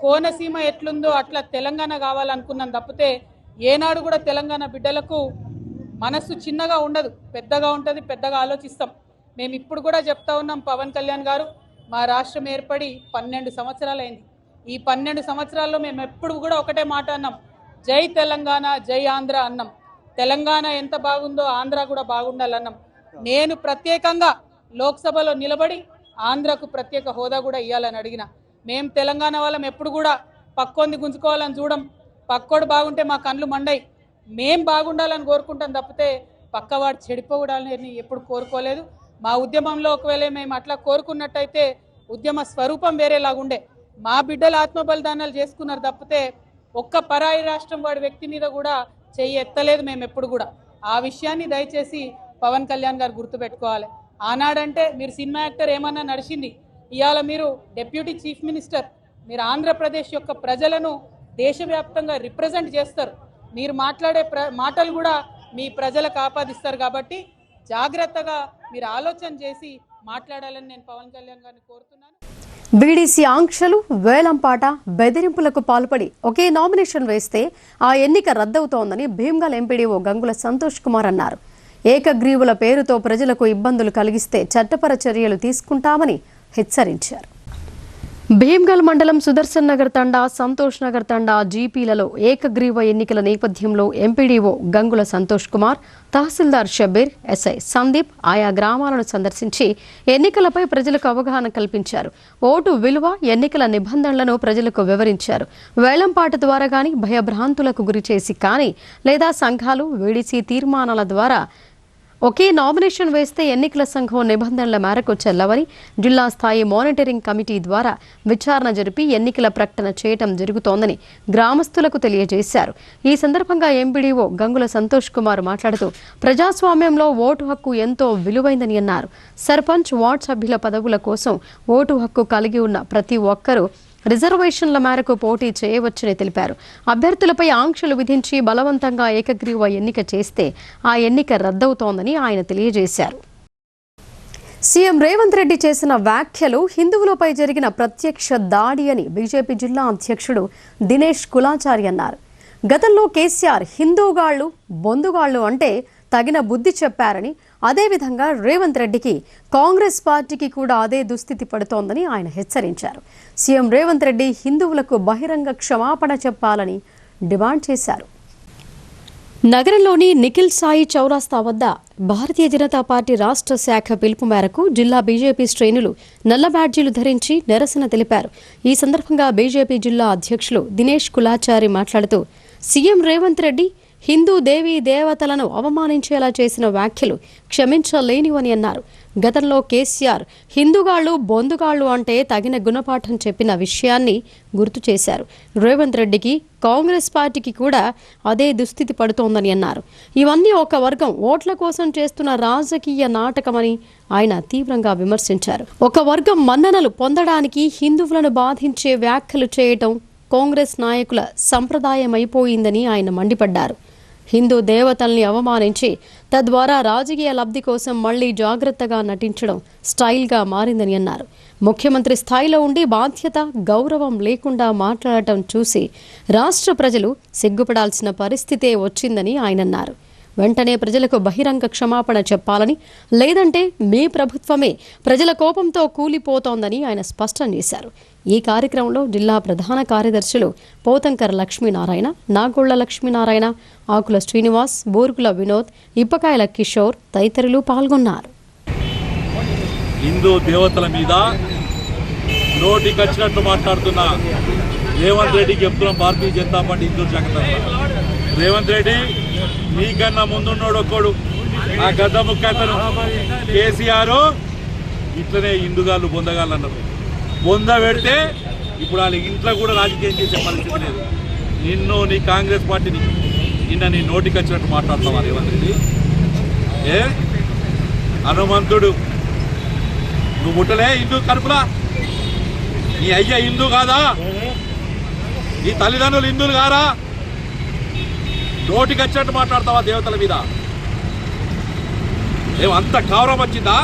కోనసీమ ఎట్లుందో అట్లా తెలంగాణ కావాలనుకున్నాం తప్పితే ఏనాడు కూడా తెలంగాణ బిడ్డలకు మనస్సు చిన్నగా ఉండదు, పెద్దగా ఉంటుంది, పెద్దగా ఆలోచిస్తాం. మేము ఇప్పుడు కూడా చెప్తా ఉన్నాం, పవన్ కళ్యాణ్ గారు మా రాష్ట్రం ఏర్పడి 12 సంవత్సరాలైంది. ఈ 12 సంవత్సరాల్లో మేము ఎప్పుడు కూడా ఒకటే మాట అన్నాం, జై తెలంగాణ జై ఆంధ్ర అన్నాం. తెలంగాణ ఎంత బాగుందో ఆంధ్ర కూడా బాగుండాలన్నాం. నేను ప్రత్యేకంగా లోక్సభలో నిలబడి ఆంధ్రకు ప్రత్యేక హోదా కూడా ఇవ్వాలని అడిగిన. మేము తెలంగాణ వాళ్ళం ఎప్పుడు కూడా పక్కోంది గుంజుకోవాలని చూడం, పక్కోడు బాగుంటే మా కళ్ళు మండయి, మేం బాగుండాలని కోరుకుంటాం తప్పితే పక్కవాడు చెడిపోవడాలని ఎప్పుడు కోరుకోలేదు. మా ఉద్యమంలో ఒకవేళ మేము అట్లా కోరుకున్నట్టయితే ఉద్యమ స్వరూపం వేరేలాగుండే. మా బిడ్డలు ఆత్మ బలిదానాలు చేసుకున్నారు తప్పితే ఒక్క పరాయి రాష్ట్రం వాడి వ్యక్తి మీద కూడా చెయ్యి ఎత్తలేదు మేము ఎప్పుడు కూడా. ఆ విషయాన్ని దయచేసి పవన్ కళ్యాణ్ గారు గుర్తుపెట్టుకోవాలి. ఆనాడంటే మీరు సినిమా యాక్టర్ ఏమన్నా నడిచింది, ఇవాళ మీరు డిప్యూటీ చీఫ్ మినిస్టర్, మీరు ఆంధ్రప్రదేశ్ యొక్క ప్రజలను దేశవ్యాప్తంగా రిప్రజెంట్ చేస్తారు. మీరు మాట్లాడే మాటలు కూడా మీ ప్రజలకు ఆపాదిస్తారు. కాబట్టి జాగ్రత్తగా మీరు ఆలోచన చేసి మాట్లాడాలని నేను పవన్ కళ్యాణ్ గారిని కోరుతున్నాను. బీడీసీ ఆంక్షలు, వేలంపాట, బెదిరింపులకు పాల్పడి ఒకే నామినేషన్ వేస్తే ఆ ఎన్నిక రద్దవుతోందని భీమ్గల్ ఎంపీడీఓ గంగుల సంతోష్ కుమార్ అన్నారు. ఏకగ్రీవుల పేరుతో ప్రజలకు ఇబ్బందులు కలిగిస్తే చట్టపర చర్యలు తీసుకుంటామని హెచ్చరించారు. భీమ్గల్ మండలం సుదర్శన్ నగర్ తండా, సంతోష్ నగర్ తండా జీపీలలో ఏకగ్రీవ ఎన్నికల నేపథ్యంలో ఎంపీడీఓ గంగుల సంతోష్ కుమార్, తహసీల్దార్ షబీర్, ఎస్ఐ సందీప్ ఆయా గ్రామాలను సందర్శించి ఎన్నికలపై ప్రజలకు అవగాహన కల్పించారు. ఓటు విలువ, ఎన్నికల నిబంధనలను ప్రజలకు వివరించారు. వేలంపాట ద్వారా కానీ, భయభ్రాంతులకు గురిచేసి కానీ, లేదా సంఘాలు, వీడీసీ తీర్మానాల ద్వారా ఒకే నామినేషన్ వేస్తే ఎన్నికల సంఘం నిబంధనల మేరకు చెల్లవని, జిల్లా స్థాయి మానిటరింగ్ కమిటీ ద్వారా విచారణ జరిపి ఎన్నికల ప్రకటన చేయటం జరుగుతోందని గ్రామస్తులకు తెలియజేశారు. ఈ సందర్భంగా ఎంపీడీఓ గంగుల సంతోష్ కుమార్ మాట్లాడుతూ ప్రజాస్వామ్యంలో ఓటు హక్కు ఎంతో విలువైందని అన్నారు. సర్పంచ్, వార్డు సభ్యుల పదవుల కోసం ఓటు హక్కు కలిగి ఉన్న ప్రతి ఒక్కరూ రిజర్వేషన్ల మేరకు పోటీ చేయవచ్చని తెలిపారు. అభ్యర్థులపై ఆంక్షలు విధించి బలవంతంగా ఏకగ్రీవ ఎన్నిక చేస్తే ఆ ఎన్నిక రద్దవుతోందని ఆయన తెలియజేశారు. సీఎం రేవంత్ రెడ్డి చేసిన వ్యాఖ్యలు హిందువులపై జరిగిన ప్రత్యక్ష దాడి అని బీజేపీ జిల్లా అధ్యక్షుడు దినేష్ కులాచారి అన్నారు. గతంలో కేసీఆర్ హిందూగాళ్లు, బొందుగాళ్లు అంటే తగిన బుద్ధి చెప్పారని, అదేవిధంగా రేవంత్ రెడ్డికి, కాంగ్రెస్ పార్టీకి కూడా అదే దుస్థితి పడుతోందని ఆయన హెచ్చరించారు. సీఎం రేవంత్ రెడ్డి హిందువులకు బహిరంగ క్షమాపణ చెప్పాలని డిమాండ్ చేశారు. నగరంలోని నిఖిల్ సాయి చౌరాస్తా వద్ద భారతీయ జనతా పార్టీ రాష్ట్ర శాఖ పిలుపు మేరకు జిల్లా బీజేపీ శ్రేణులు నల్ల బ్యాడ్జీలు ధరించి నిరసన తెలిపారు. ఈ సందర్భంగా బీజేపీ జిల్లా అధ్యక్షులు దినేష్ కులాచారి మాట్లాడుతూ సీఎం రేవంత్ రెడ్డి హిందూ దేవీ దేవతలను అవమానించేలా చేసిన వ్యాఖ్యలు క్షమించలేనివని అన్నారు. గతంలో కేసీఆర్ హిందూగాళ్లు, బొందుగాళ్లు అంటే తగిన గుణపాఠం చెప్పిన విషయాన్ని గుర్తు చేశారు. రేవంత్ రెడ్డికి, కాంగ్రెస్ పార్టీకి కూడా అదే దుస్థితి పడుతోందని అన్నారు. ఇవన్నీ ఒక వర్గం ఓట్ల కోసం చేస్తున్న రాజకీయ నాటకమని ఆయన తీవ్రంగా విమర్శించారు. ఒక వర్గం మన్ననలు పొందడానికి హిందువులను బాధించే వ్యాఖ్యలు చేయటం కాంగ్రెస్ నాయకుల సంప్రదాయమైపోయిందని ఆయన మండిపడ్డారు. హిందూ దేవతల్ని అవమానించి తద్వారా రాజకీయ లబ్ధి కోసం మళ్లీ జాగ్రత్తగా నటించడం స్టైల్గా మారిందని అన్నారు. ముఖ్యమంత్రి స్థాయిలో ఉండి బాధ్యత, గౌరవం లేకుండా మాట్లాడటం చూసి రాష్ట్ర ప్రజలు సిగ్గుపడాల్సిన పరిస్థితే వచ్చిందని ఆయన అన్నారు. వెంటనే ప్రజలకు బహిరంగ క్షమాపణ చెప్పాలని, లేదంటే మీ ప్రభుత్వమే ప్రజల కోపంతో కూలిపోతోందని ఆయన స్పష్టం చేశారు. ఈ కార్యక్రమంలో జిల్లా ప్రధాన కార్యదర్శులు పోతంకర లక్ష్మీనారాయణ, నాగోళ్ల లక్ష్మీనారాయణ, ఆకుల శ్రీనివాస్, బోర్గుల వినోద్, ఇప్పకాయల కిషోర్ తదితరులు పాల్గొన్నారు. హిందూ దేవతల మీద నోటికొచ్చినట్టు మాట్లాడుతున్న రేవంత్ రెడ్డికి చెప్తున్నాం, భారతీయ జనతా పార్టీ హిందూ శాఖ రేవంత్ రెడ్డి నీకన్నా ముందున్నోడు ఒక్కడు, ఆ గద్ద ముక్కతను కేసీఆర్ ఇట్లనే హిందుగాళ్ళు, బొందగాళ్ళు అన్నారు. బొంద పెడితే ఇప్పుడు వాళ్ళ ఇంట్లో కూడా రాజకీయం చేసే పరిస్థితి లేదు. నిన్ను, నీ కాంగ్రెస్ పార్టీని నిన్న నీ నోటికి వచ్చినట్టు మాట్లాడతావా రేవంత్ రెడ్డి? హనుమంతుడు నువ్వు ముట్టలే హిందూ కడుపులా? నీ అయ్య హిందూ కాదా? నీ తల్లిదండ్రులు హిందువులు కారా? నోటికి వచ్చినట్టు మాట్లాడతావా దేవతల మీద? ఏమంత గౌరవం వచ్చిందా?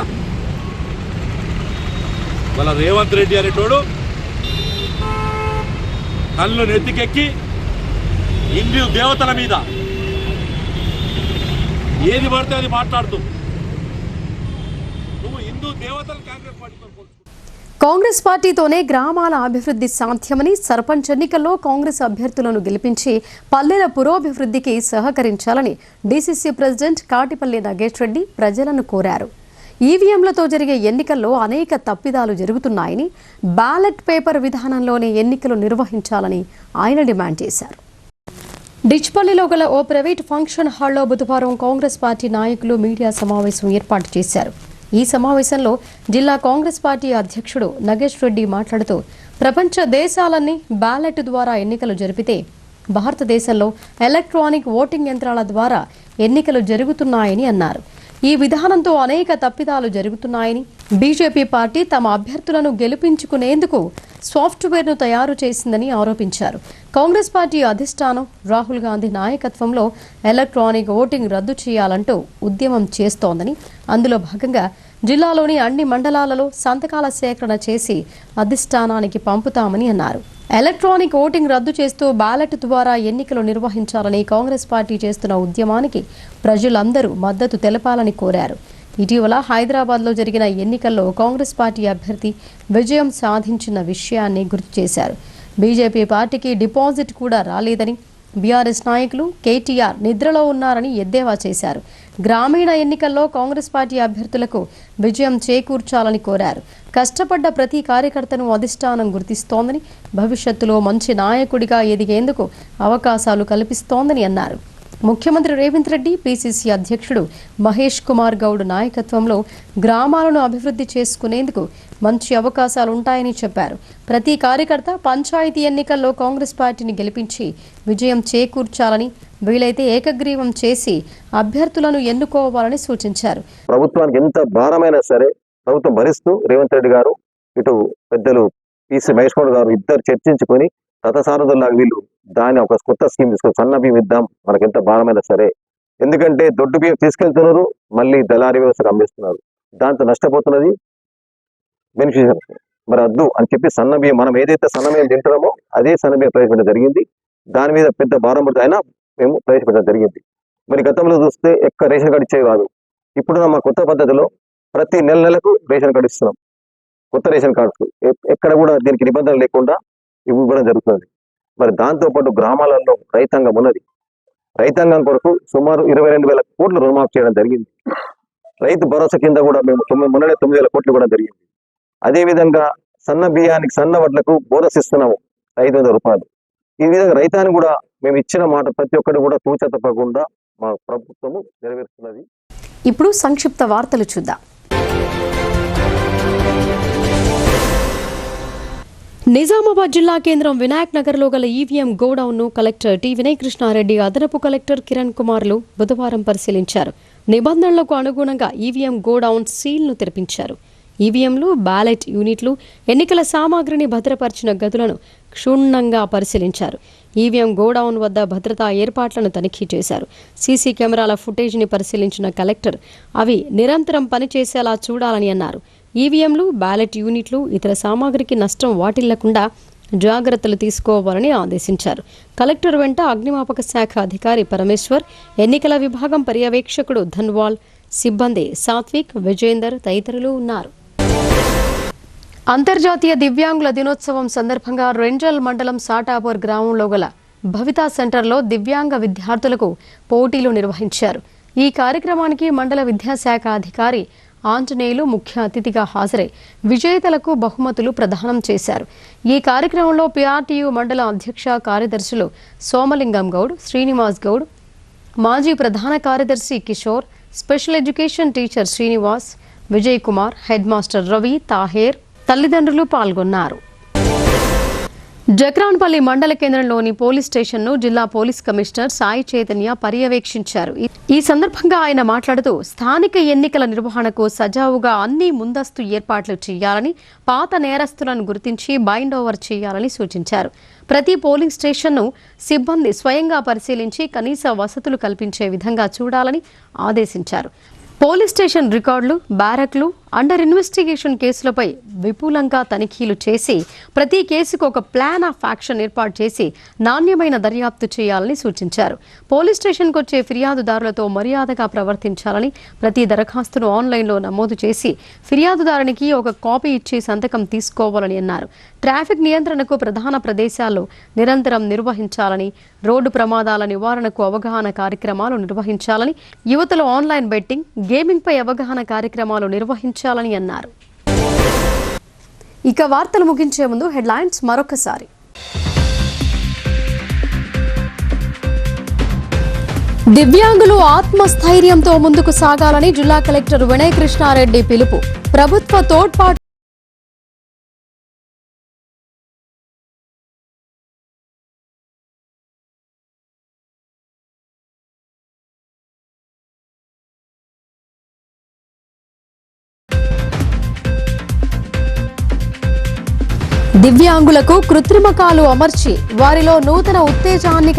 వాళ్ళ రేవంత్ రెడ్డి అనేటోడు కళ్ళు నెత్తికెక్కి హిందూ దేవతల మీద ఏది పడితే అది మాట్లాడుతూ నువ్వు హిందూ దేవతలు కాంగ్రెస్ పార్టీతో కాంగ్రెస్ పార్టీతోనే గ్రామాల అభివృద్ధి సాధ్యమని సర్పంచ్ ఎన్నికల్లో కాంగ్రెస్ అభ్యర్థులను గెలిపించి పల్లెల పురోభివృద్ధికి సహకరించాలని డీసీసీ ప్రెసిడెంట్ కాటిపల్లి నగేష్ రెడ్డి ప్రజలను కోరారు. ఈవీఎంలతో జరిగే ఎన్నికల్లో అనేక తప్పిదాలు జరుగుతున్నాయని, బ్యాలెట్ పేపర్ విధానంలోనే ఎన్నికలు నిర్వహించాలని ఆయన డిమాండ్ చేశారు. డిచ్పల్లిలో గల ఓ ప్రైవేట్ ఫంక్షన్ హాల్లో బుధవారం కాంగ్రెస్ పార్టీ నాయకులు మీడియా సమావేశం ఏర్పాటు చేశారు. ఈ సమావేశంలో జిల్లా కాంగ్రెస్ పార్టీ అధ్యక్షుడు నగేష్ రెడ్డి మాట్లాడుతూ, ప్రపంచ దేశాలన్నీ బ్యాలెట్ ద్వారా ఎన్నికలు జరిపితే భారతదేశంలో ఎలక్ట్రానిక్ ఓటింగ్ యంత్రాల ద్వారా ఎన్నికలు జరుగుతున్నాయని అన్నారు. ఈ విధానంతో అనేక తప్పిదాలు జరుగుతున్నాయని, బీజేపీ పార్టీ తమ అభ్యర్థులను గెలిపించుకునేందుకు సాఫ్ట్వేర్ను తయారు చేసిందని ఆరోపించారు. కాంగ్రెస్ పార్టీ అధిష్టానం రాహుల్ గాంధీ నాయకత్వంలో ఎలక్ట్రానిక్ ఓటింగ్ రద్దు చేయాలంటూ ఉద్యమం చేస్తోందని, అందులో భాగంగా జిల్లాలోని అన్ని మండలాలలో సంతకాల సేకరణ చేసి అధిష్టానానికి పంపుతామని అన్నారు. ఎలక్ట్రానిక్ ఓటింగ్ రద్దు చేస్తూ బ్యాలెట్ ద్వారా ఎన్నికలు నిర్వహించాలని కాంగ్రెస్ పార్టీ చేస్తున్న ఉద్యమానికి ప్రజలందరూ మద్దతు తెలపాలని కోరారు. ఇటీవల హైదరాబాద్లో జరిగిన ఎన్నికల్లో కాంగ్రెస్ పార్టీ అభ్యర్థి విజయం సాధించిన విషయాన్ని గుర్తు చేశారు. బీజేపీ పార్టీకి డిపాజిట్ కూడా రాలేదని, బీఆర్ఎస్ నాయకులు కేటీఆర్ నిద్రలో ఉన్నారని ఎద్దేవా చేశారు. గ్రామీణ ఎన్నికల్లో కాంగ్రెస్ పార్టీ అభ్యర్థులకు విజయం చేకూర్చాలని కోరారు. కష్టపడ్డ ప్రతి కార్యకర్తను అధిష్టానం గుర్తిస్తోందని, భవిష్యత్తులో మంచి నాయకుడిగా ఎదిగేందుకు అవకాశాలు కల్పిస్తోందని అన్నారు. ముఖ్యమంత్రి రేవంత్ రెడ్డి, పీసీసీ అధ్యక్షుడు మహేష్ కుమార్ గౌడ్ నాయకత్వంలో గ్రామాలను అభివృద్ధి చేసుకునేందుకు మంచి అవకాశాలుంటాయని చెప్పారు. ప్రతి కార్యకర్త పంచాయతీ ఎన్నికల్లో కాంగ్రెస్ పార్టీని గెలిపించి విజయం చేకూర్చాలని, వీలైతే ఏకగ్రీవం చేసి అభ్యర్థులను ఎన్నుకోవాలని సూచించారు. ప్రభుత్వానికి ఎంత భారమైనా సరే ప్రభుత్వం భరిస్తూ రేవంత్ రెడ్డి గారు, ఇటు పెద్దలు పీసీ మహేష్ కుమార్ గారు ఇద్దరు చర్చించుకొని రథసారథుల్లాగా వీళ్ళు దాన్ని ఒక కొత్త స్కీమ్ తీసుకొని సన్న బియ్యం ఇద్దాం, మనకి ఎంత భారమైనా సరే. ఎందుకంటే దొడ్డు బియ్యం తీసుకెళ్తున్నారు, మళ్ళీ దళారీ వ్యవస్థకు అమ్మేస్తున్నారు, దాంతో నష్టపోతున్నది బెనిఫిషియర్. మరి వద్దు అని చెప్పి సన్న బియ్యం, మనం ఏదైతే సన్న బియ్యం తింటున్నామో అదే సన్న బియ్యం ప్రవేశపెట్టడం జరిగింది. దాని మీద పెద్ద భారం పడుతుంది, అయినా మేము ప్రవేశపెట్టడం జరిగింది. మరి గతంలో చూస్తే ఎక్కడ రేషన్ కార్డు ఇచ్చేవి కాదు. ఇప్పుడు మా కొత్త పద్ధతిలో ప్రతి నెలకు రేషన్ కార్డు ఇస్తున్నాం. కొత్త రేషన్ కార్డు ఎక్కడ కూడా దీనికి నిబంధనలు లేకుండా ఇవ్వడం జరుగుతుంది. మరి దాంతోపాటు గ్రామాలలో రైతాంగం ఉన్నది. రైతాంగం కొరకు సుమారు 22,000 కోట్లు రుణమాఫీ చేయడం జరిగింది. రైతు భరోసా కింద కూడా మేము మొన్ననే 9,000 కోట్లు కూడా జరిగింది. అదేవిధంగా సన్న బియ్యానికి, సన్న వడ్లకు బోనస్ ఇస్తున్నాము 500 రూపాయలు. ఈ విధంగా రైతాన్ని కూడా మేము ఇచ్చిన మాట ప్రతి ఒక్కరు కూడా తూచ తప్పకుండా మా ప్రభుత్వము నెరవేరుస్తున్నది. ఇప్పుడు సంక్షిప్త వార్తలు చూద్దాం. నిజామాబాద్ జిల్లా కేంద్రం వినాయక్ నగర్లో గల ఈవీఎం గోడౌన్ను కలెక్టర్ టి వినయ్ కృష్ణారెడ్డి, అదనపు కలెక్టర్ కిరణ్ కుమార్లు బుధవారం పరిశీలించారు. నిబంధనలకు అనుగుణంగా ఈవీఎం గోడౌన్ సీల్ను తెరిపించారు. ఈవీఎంలు, బ్యాలెట్ యూనిట్లు, ఎన్నికల సామాగ్రిని భద్రపరిచిన గదులను క్షుణ్ణంగా పరిశీలించారు. ఈవీఎం గోడౌన్ వద్ద భద్రతా ఏర్పాట్లను తనిఖీ చేశారు. సీసీ కెమెరాల ఫుటేజ్ని పరిశీలించిన కలెక్టర్ అవి నిరంతరం పనిచేసేలా చూడాలని అన్నారు. ఈవీఎంలు, బ్యాలెట్ యూనిట్లు, ఇతర సామాగ్రికి నష్టం వాటిల్లకుండా జాగ్రత్తలు తీసుకోవాలని ఆదేశించారు. కలెక్టర్ వెంట అగ్నిమాపక శాఖ అధికారి పరమేశ్వర్, ఎన్నికల విభాగం పర్యవేక్షకుడు ధన్వాల్, సిబ్బంది సాత్విక్, విజేందర్ తదితరులు ఉన్నారు. అంతర్జాతీయ దివ్యాంగుల దినోత్సవం సందర్భంగా రెంజల్ మండలం సాటాపూర్ గ్రామంలో గల భవితా సెంటర్లో దివ్యాంగ విద్యార్థులకు పోటీలు నిర్వహించారు. ఈ కార్యక్రమానికి మండల విద్యాశాఖ అధికారి ఆంజనేయులు ముఖ్య అతిథిగా హాజరై విజేతలకు బహుమతులు ప్రదానం చేశారు. ఈ కార్యక్రమంలో పీఆర్టీయూ మండల అధ్యక్ష కార్యదర్శులు సోమలింగం గౌడ్, శ్రీనివాస్ గౌడ్, మాజీ ప్రధాన కార్యదర్శి Kishore, special education teacher Srinivas, Vijay Kumar, head master Ravi, Taher తల్లిదండ్రులు పాల్గొన్నారు. జక్రాన్పల్లి మండల కేంద్రంలోని పోలీస్ స్టేషన్ను జిల్లా పోలీస్ కమిషనర్ సాయి చైతన్య పర్యవేక్షించారు. ఈ సందర్భంగా ఆయన మాట్లాడుతూ, స్థానిక ఎన్నికల నిర్వహణకు సజావుగా అన్ని ముందస్తు ఏర్పాట్లు చేయాలని, పాత నేరస్తులను గుర్తించి బైండ్ ఓవర్ చేయాలని సూచించారు. ప్రతి పోలింగ్ స్టేషన్ను సిబ్బంది స్వయంగా పరిశీలించి కనీస వసతులు కల్పించే విధంగా చూడాలని ఆదేశించారు. పోలీస్ స్టేషన్ రికార్డులు, బ్యారక్లు, అండర్ ఇన్వెస్టిగేషన్ కేసులపై విపులంగా తనిఖీలు చేసి ప్రతి కేసుకు ఒక ప్లాన్ ఆఫ్ యాక్షన్ ఏర్పాటు చేసి నాణ్యమైన దర్యాప్తు చేయాలని సూచించారు. పోలీస్ స్టేషన్కు వచ్చే ఫిర్యాదుదారులతో మర్యాదగా ప్రవర్తించాలని, ప్రతి దరఖాస్తును ఆన్లైన్లో నమోదు చేసి ఫిర్యాదుదారునికి ఒక కాపీ ఇచ్చి సంతకం తీసుకోవాలని అన్నారు. ట్రాఫిక్ నియంత్రణకు ప్రధాన ప్రదేశాల్లో నిరంతరం నిర్వహించాలని, రోడ్డు ప్రమాదాల నివారణకు అవగాహన కార్యక్రమాలు నిర్వహించాలని, యువతలో ఆన్లైన్ బెట్టింగ్, గేమింగ్ పై అవగాహన కార్యక్రమాలు నిర్వహించాలని అన్నారు. ఇక వార్తలు ముగించే ముందు హెడ్లైన్స్ మరొకసారి. దివ్యాంగులు ఆత్మస్థైర్యంతో ముందుకు సాగాలని జిల్లా కలెక్టర్ వినయ్ కృష్ణారెడ్డి పిలుపు. ప్రభుత్వ తోడ్పాటు దివ్యాంగులకు కృత్రిమ కాలు అమర్చి వారిలో నూతన ఉత్తేజాన్ని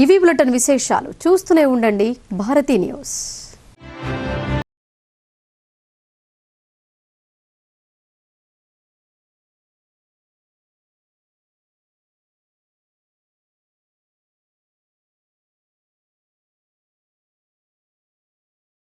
ఇవి బులెటిన్ విశేషాలు. చూస్తూనే ఉండండి భారతీ న్యూస్.